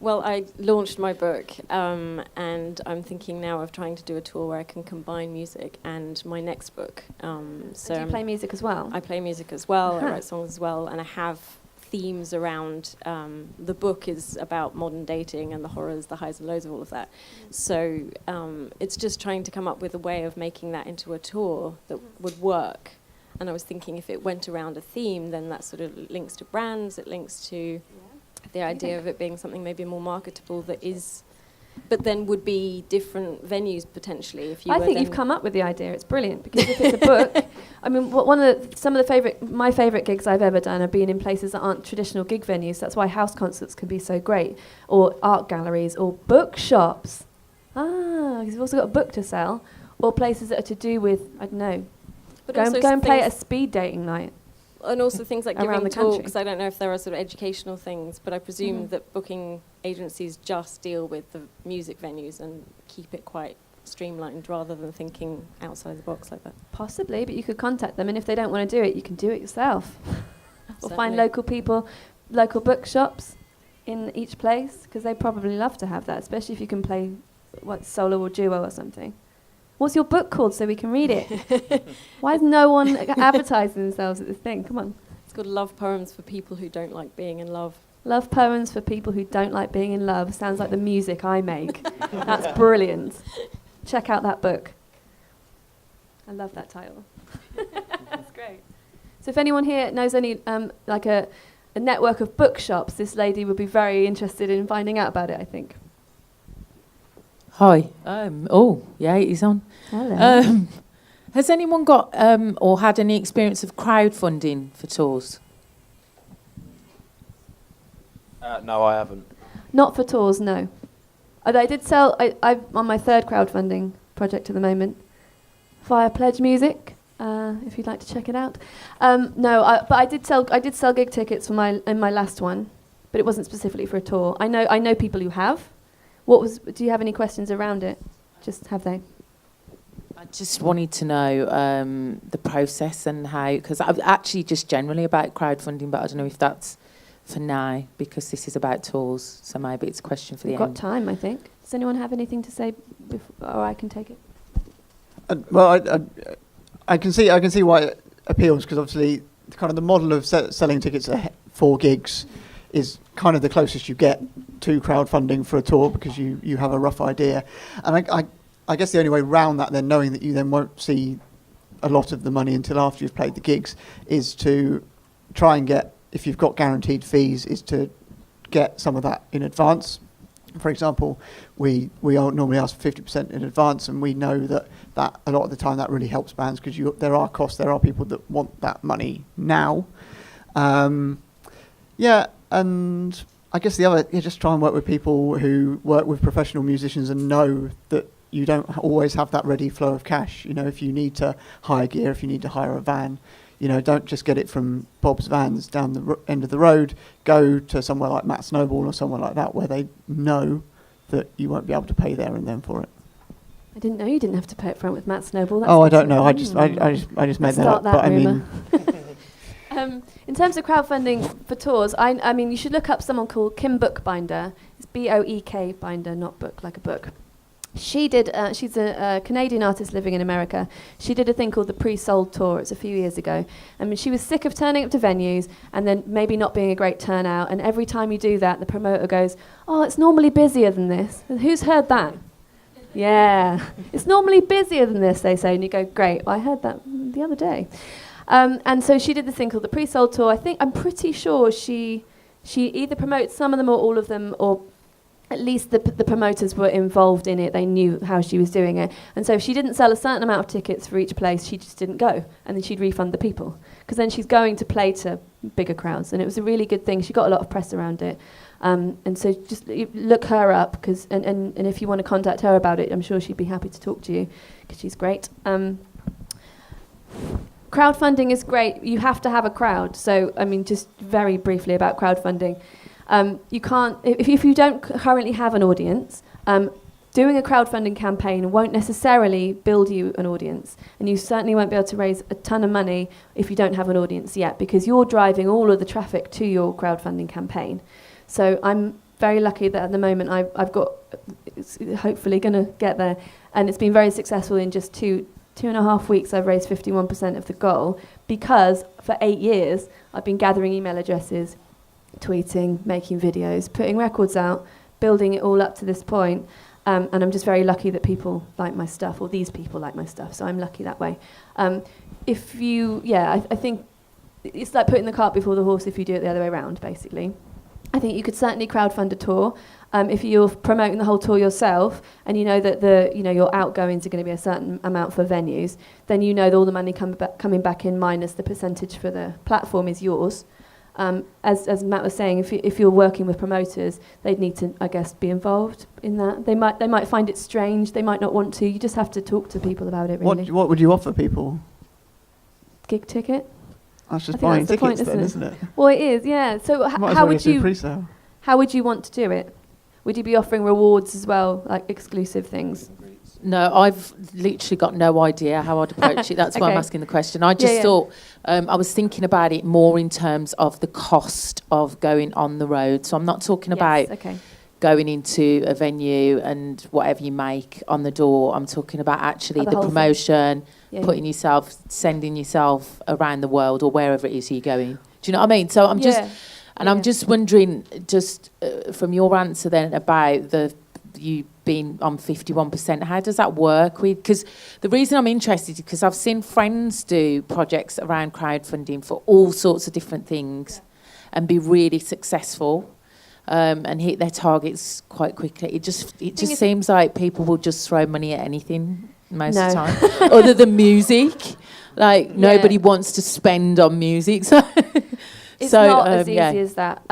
Well, I launched my book, and I'm thinking now of trying to do a tour where I can combine music and my next book. So do you play music as well? I play music as well. Uh-huh. I write songs as well, and I have themes around. The book is about modern dating and the horrors, the highs and lows of all of that. So it's just trying to come up with a way of making that into a tour that would work. And I was thinking if it went around a theme, then that sort of links to brands, it links to the idea of it being something maybe more marketable that is, but then would be different venues potentially. If you I think you've come up with the idea. It's brilliant, because if it's a book, I mean, my favourite gigs I've ever done have been in places that aren't traditional gig venues. That's why house concerts can be so great, or art galleries, or bookshops. Because you've also got a book to sell, or places that are to do with, I don't know, But go also and play at a things- speed dating night. And also things like around giving the country. talks. I don't know if there are sort of educational things, but I presume that booking agencies just deal with the music venues and keep it quite streamlined rather than thinking outside the box like that. Possibly, but you could contact them, and if they don't want to do it, you can do it yourself. Or find Certainly. local people, local bookshops in each place, because they probably love to have that, especially if you can play solo or duo or something. What's your book called so we can read it? Why is no one advertising themselves at this thing? Come on. It's called Love Poems for People Who Don't Like Being in Love. Love poems for people who don't like being in love. Sounds like the music I make. That's brilliant. Check out that book. I love that title. That's great. So if anyone here knows any like a network of bookshops, this lady would be very interested in finding out about it, I think. Hi. He's on. Hello. Has anyone got or had any experience of crowdfunding for tours? No, I haven't. Not for tours, no. Although I did sell, I'm on my third crowdfunding project at the moment, via Pledge Music, if you'd like to check it out. But I did sell gig tickets for my last one, but it wasn't specifically for a tour. I know people who have. Do you have any questions around it? Just have they? I just wanted to know the process and how, because I'm actually just generally about crowdfunding, but I don't know if that's for now, because this is about tours, so maybe it's a question for We've the got end. time, I think. Does anyone have anything to say, or I can take it? I can see why it appeals, because obviously kind of the model of selling tickets for gigs is kind of the closest you get to crowdfunding for a tour, because you have a rough idea. And I guess the only way round that, then, knowing that you then won't see a lot of the money until after you've played the gigs, is to try and get, if you've got guaranteed fees, is to get some of that in advance. For example, we normally ask for 50% in advance, and we know that a lot of the time that really helps bands, because there are costs, there are people that want that money now. And I guess the other, just try and work with people who work with professional musicians and know that you don't always have that ready flow of cash. You know, if you need to hire gear, if you need to hire a van, you know, don't just get it from Bob's Vans down the end of the road. Go to somewhere like Matt Snowball or somewhere like that where they know that you won't be able to pay there and then for it. I didn't know you didn't have to pay up front with Matt Snowball. That's I don't know. I just made that up. But rumour. In terms of crowdfunding for tours, I mean, you should look up someone called Kim Bookbinder. It's Boek Binder, not book like a book. She did. She's a Canadian artist living in America. She did a thing called the Pre-Sold Tour. It's a few years ago. I mean, she was sick of turning up to venues and then maybe not being a great turnout. And every time you do that, the promoter goes, "Oh, it's normally busier than this." And who's heard that? Yeah, it's normally busier than this, they say. And you go, "Great, I heard that the other day." And so she did this thing called the Pre-Sold Tour. I'm pretty sure she either promotes some of them or all of them, or at least the promoters were involved in it. They knew how she was doing it. And so if she didn't sell a certain amount of tickets for each place, she just didn't go. And then she'd refund the people. Because then she's going to play to bigger crowds. And it was a really good thing. She got a lot of press around it. And so just look her up. And if you want to contact her about it, I'm sure she'd be happy to talk to you. Because she's great. Crowdfunding is great. You have to have a crowd. So, I mean, just very briefly about crowdfunding. You can't, if you don't currently have an audience, doing a crowdfunding campaign won't necessarily build you an audience. And you certainly won't be able to raise a ton of money if you don't have an audience yet, because you're driving all of the traffic to your crowdfunding campaign. So I'm very lucky that at the moment I've got, it's hopefully going to get there, and it's been very successful. In just two and a half weeks, I've raised 51% of the goal, because for 8 years I've been gathering email addresses, tweeting, making videos, putting records out, building it all up to this point. And I'm just very lucky that people like my stuff, or these people like my stuff, so I'm lucky that way. I think it's like putting the cart before the horse if you do it the other way around, basically. I think you could certainly crowdfund a tour. If you're promoting the whole tour yourself, and you know that your outgoings are going to be a certain amount for venues, then you know that all the money coming back in minus the percentage for the platform is yours. As Matt was saying, if you're working with promoters, they'd need to, I guess, be involved in that. They might find it strange. They might not want to. You just have to talk to people about it, really. What would you offer people? Gig ticket? That's just buying tickets, isn't it? Well, it is, yeah. So how would you? Pre-sale. How would you want to do it? Would you be offering rewards as well, like exclusive things? No, I've literally got no idea how I'd approach it. That's why I'm asking the question. I just thought, I was thinking about it more in terms of the cost of going on the road. So I'm not talking about going into a venue and whatever you make on the door. I'm talking about actually the promotion, putting yourself, sending yourself around the world or wherever it is you're going. Do you know what I mean? So I'm just, and I'm just wondering, from your answer then about you being on 51%, how does that work with? Because the reason I'm interested is because I've seen friends do projects around crowdfunding for all sorts of different things and be really successful and hit their targets quite quickly. It just seems like people will just throw money at anything most of the time, other than music. Like nobody wants to spend on music. So it's not as easy as that.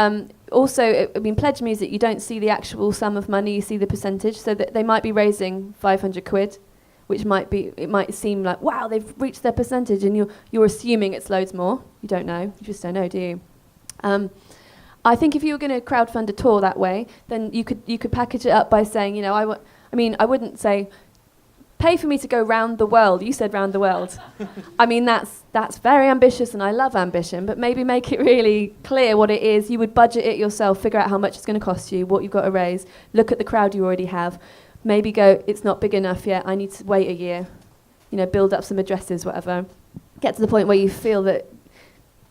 Also, Pledge Music, you don't see the actual sum of money, you see the percentage. So that they might be raising 500 quid, which it might seem like, wow, they've reached their percentage, and you're assuming it's loads more. You don't know. You just don't know, do you? I think if you were going to crowdfund a tour that way, then you could package it up by saying, I wouldn't say, pay for me to go round the world. You said round the world. I mean, that's very ambitious, and I love ambition, but maybe make it really clear what it is. You would budget it yourself, figure out how much it's going to cost you, what you've got to raise, look at the crowd you already have, maybe go, it's not big enough yet, I need to wait a year, build up some addresses, whatever. Get to the point where you feel that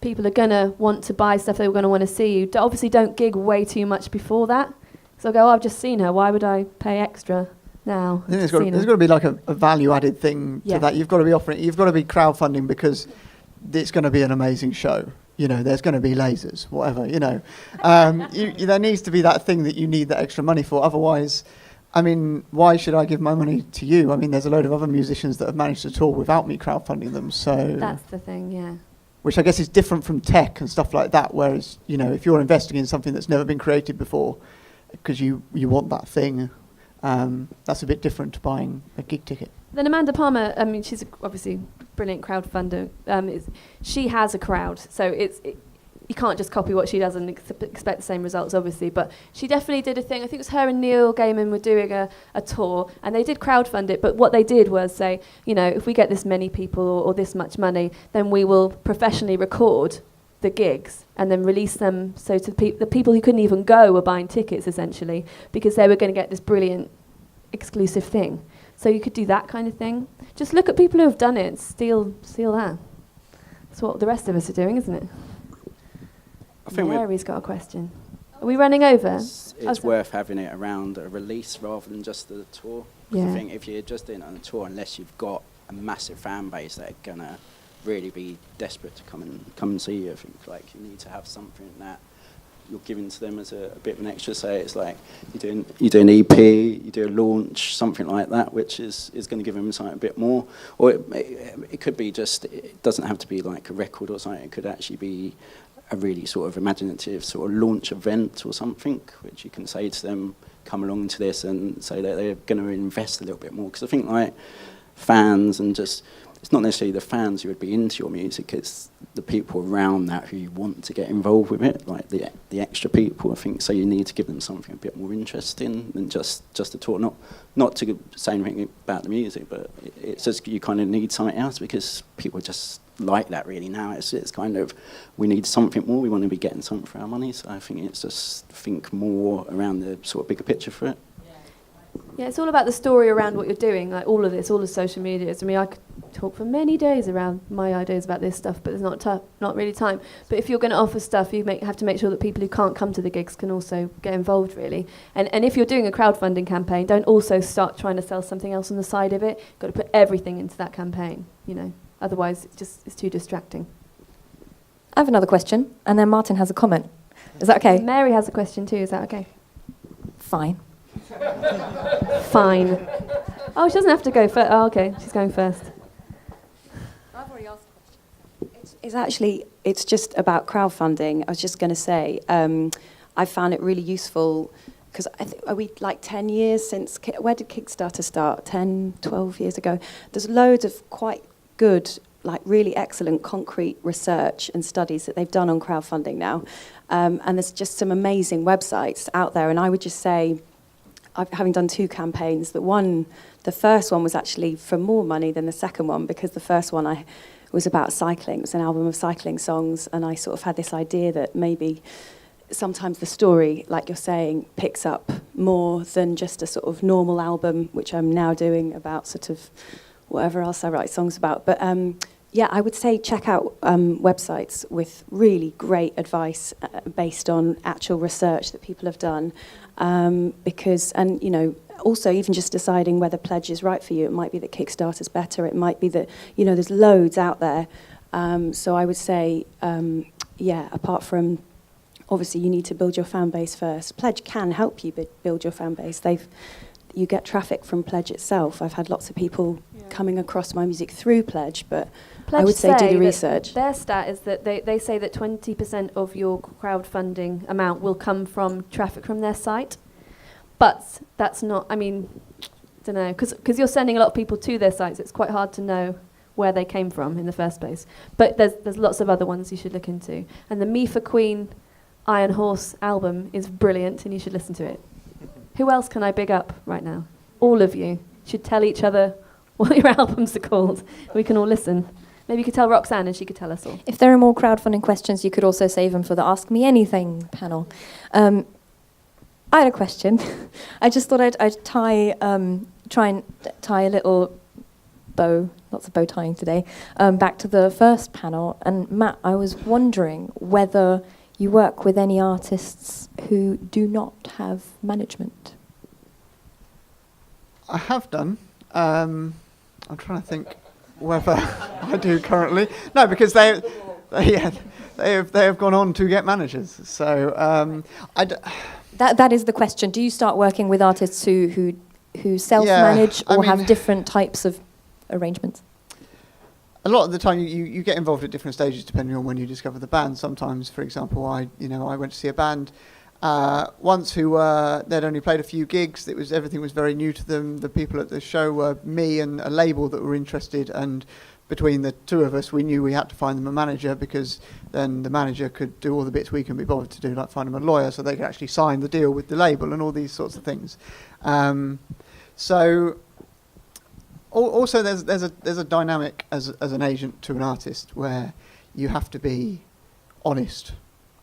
people are going to want to buy stuff, they're going to want to see you. Obviously, don't gig way too much before that. So go, I've just seen her, why would I pay extra? Now, I think there's got to be like a value-added thing to that. You've got to be offering. You've got to be crowdfunding because it's going to be an amazing show. There's going to be lasers, whatever. There needs to be that thing that you need that extra money for. Otherwise, why should I give my money to you? There's a load of other musicians that have managed to tour without me crowdfunding them. So that's the thing, yeah. which I guess is different from tech and stuff like that. Whereas, you know, if you're investing in something that's never been created before, because you want that thing, that's a bit different to buying a gig ticket. Then Amanda Palmer, I mean, she's obviously a brilliant crowdfunder. She has a crowd, so you can't just copy what she does and expect the same results, obviously. But she definitely did a thing. I think it was her and Neil Gaiman were doing a tour, and they did crowdfund it. But what they did was say, you know, if we get this many people or this much money, then we will professionally record the gigs and then release them. So to the people who couldn't even go were buying tickets, essentially, because they were going to get this brilliant exclusive thing. So you could do that kind of thing. Just look at people who have done it and steal that. That's what the rest of us are doing, isn't it? I think Mary's got a question. Are we running over? It's worth having it around a release rather than just the tour. Yeah. I think if you're just doing it on a tour, unless you've got a massive fan base that are gonna really be desperate to come and see you, I think like you need to have something that you're giving to them as a bit of an extra. Say it's like you do an EP, you do a launch, something like that, which is going to give them something a bit more. Or it could be just, it doesn't have to be like a record or something. It could actually be a really sort of imaginative sort of launch event or something, which you can say to them, come along to this, and say that they're going to invest a little bit more. Because I think like fans and just, it's not necessarily the fans who would be into your music, it's the people around that who want to get involved with it, like the extra people, I think. So you need to give them something a bit more interesting than just a tour. Not to say anything about the music, but it's just you kind of need something else, because people just like that really now. It's kind of, we need something more, we want to be getting something for our money. So I think it's just think more around the sort of bigger picture for it. Yeah, it's all about the story around what you're doing, like all of this, all the social medias. I mean, I could talk for many days around my ideas about this stuff, but there's not really time. But if you're going to offer stuff, you have to make sure that people who can't come to the gigs can also get involved, really. And if you're doing a crowdfunding campaign, don't also start trying to sell something else on the side of it. You've got to put everything into that campaign, you know. Otherwise, it's too distracting. I have another question, and then Martin has a comment. Is that okay? Mary has a question too. Is that okay? Fine. Fine. Oh, she doesn't have to go first. Oh, okay. She's going first. I've already asked a question. It's just about crowdfunding. I was just going to say, I found it really useful, because I think, are we like 10 years since, where did Kickstarter start? 10, 12 years ago? There's loads of quite good, like really excellent concrete research and studies that they've done on crowdfunding now. And there's just some amazing websites out there. And I would just say, having done 2 campaigns, the first one was actually for more money than the second one, because the first one was about cycling. It was an album of cycling songs, and I sort of had this idea that maybe sometimes the story, like you're saying, picks up more than just a sort of normal album, which I'm now doing about sort of whatever else I write songs about. But yeah, I would say check out websites with really great advice based on actual research that people have done. Because, and you know, also even just deciding whether Pledge is right for you. It might be that Kickstarter's better. It might be that, you know, there's loads out there. So I would say, yeah, apart from, obviously you need to build your fan base first. Pledge can help you build your fan base. You get traffic from Pledge itself. I've had lots of people coming across my music through Pledge, but Pledge I would say do the research. Their stat is that they say that 20% of your crowdfunding amount will come from traffic from their site. But that's not, I mean, I don't know, because you're sending a lot of people to their sites, it's quite hard to know where they came from in the first place. But there's lots of other ones you should look into. And the Me for Queen Iron Horse album is brilliant, and you should listen to it. Who else can I big up right now? All of you should tell each other what your albums are called. We can all listen. Maybe you could tell Roxanne and she could tell us all. If there are more crowdfunding questions, you could also save them for the Ask Me Anything panel. I had a question. I just thought I'd try and tie a little bow, lots of bow tying today, back to the first panel. And Matt, I was wondering whether you work with any artists who do not have management. I have done. I'm trying to think whether I do currently. No, because they have gone on to get managers. So That is the question. Do you start working with artists who self-manage or have different types of arrangements? a lot of the time you get involved at different stages depending on when you discover the band. Sometimes, for example, I went to see a band once who they'd only played a few gigs. Everything was very new to them. The people at the show were me and a label that were interested, and between the two of us, we knew we had to find them a manager, because then the manager could do all the bits we couldn't be bothered to do, like find them a lawyer so they could actually sign the deal with the label and all these sorts of things. Also, there's a dynamic as an agent to an artist where you have to be honest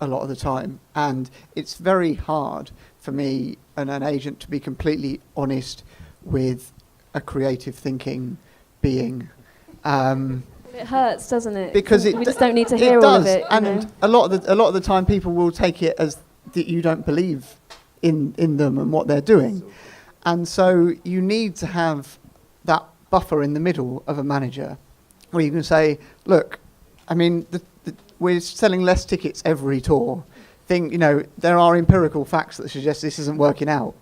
a lot of the time, and it's very hard for me and an agent to be completely honest with a creative thinking being. It hurts, doesn't it? Because we just don't need to hear all of it. And a lot of the time, people will take it as that you don't believe in them and what they're doing, and so you need to have that buffer in the middle of a manager, where you can say, look, I mean, we're selling less tickets every tour. There are empirical facts that suggest this isn't working out.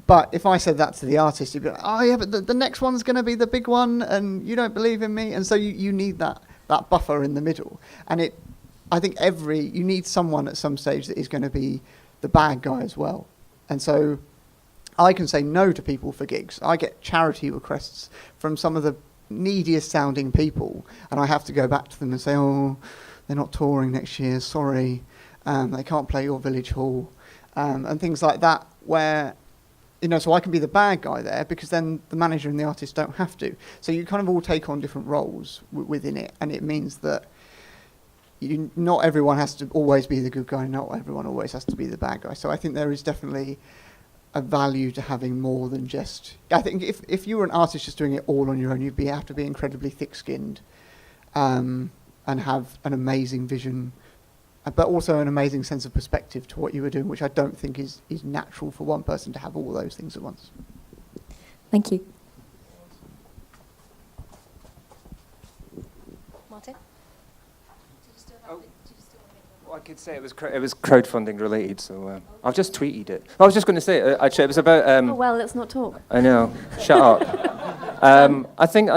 But if I said that to the artist, he'd be like, oh yeah, but the next one's going to be the big one, and you don't believe in me. And so you need that buffer in the middle. And I think you need someone at some stage that is going to be the bad guy as well. And so I can say no to people for gigs. I get charity requests from some of the neediest sounding people, and I have to go back to them and say, oh, they're not touring next year, sorry, they can't play your village hall, and things like that, where, so I can be the bad guy there, because then the manager and the artist don't have to. So you kind of all take on different roles within it, and it means that not everyone has to always be the good guy, not everyone always has to be the bad guy. So I think there is definitely a value to having more than just... I think if you were an artist just doing it all on your own, you'd have to be incredibly thick-skinned and have an amazing vision, but also an amazing sense of perspective to what you were doing, which I don't think is natural for one person to have all those things at once. Thank you. Martin? I could say it was crowdfunding related, so I've just tweeted it. I was just going to say, actually, it was about... oh, well, let's not talk. I know. Shut up. I think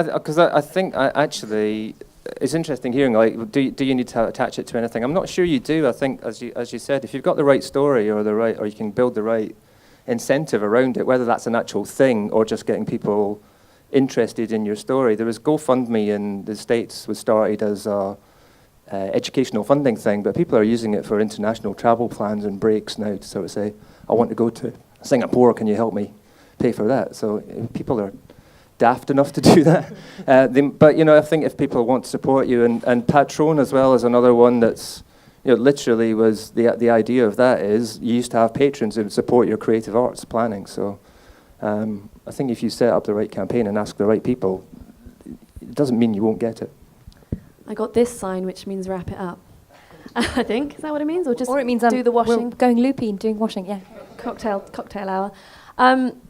actually, it's interesting hearing, like, do you need to attach it to anything? I'm not sure you do. I think, as you said, if you've got the right story or you can build the right incentive around it, whether that's an actual thing or just getting people interested in your story. There was GoFundMe in the States was started as a educational funding thing, but people are using it for international travel plans and breaks now to sort of say, I want to go to Singapore, can you help me pay for that? So people are daft enough to do that. But I think if people want to support you, and Patron as well is another one that's, literally was the idea of that is you used to have patrons who would support your creative arts planning. So I think if you set up the right campaign and ask the right people, it doesn't mean you won't get it. I got this sign, which means wrap it up. I think. Is that what it means? Or it means do the we're washing? going loopy and doing washing, yeah. Cocktail hour.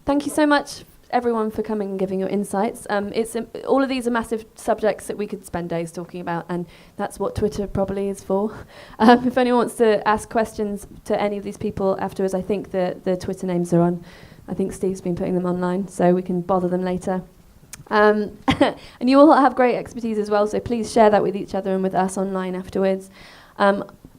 Thank you so much, everyone, for coming and giving your insights. All of these are massive subjects that we could spend days talking about, and that's what Twitter probably is for. If anyone wants to ask questions to any of these people afterwards, I think the Twitter names are on. I think Steve's been putting them online, so we can bother them later. And you all have great expertise as well, so please share that with each other and with us online afterwards.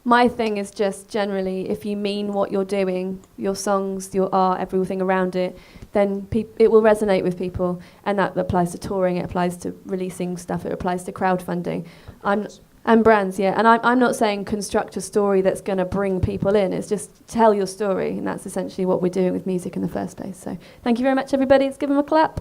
My thing is just generally, if you mean what you're doing, your songs, your art, everything around it, then it will resonate with people, and that applies to touring, it applies to releasing stuff, it applies to crowdfunding. And brands, yeah. And I'm not saying construct a story that's going to bring people in, it's just tell your story, and that's essentially what we're doing with music in the first place. So thank you very much, everybody. Let's give them a clap.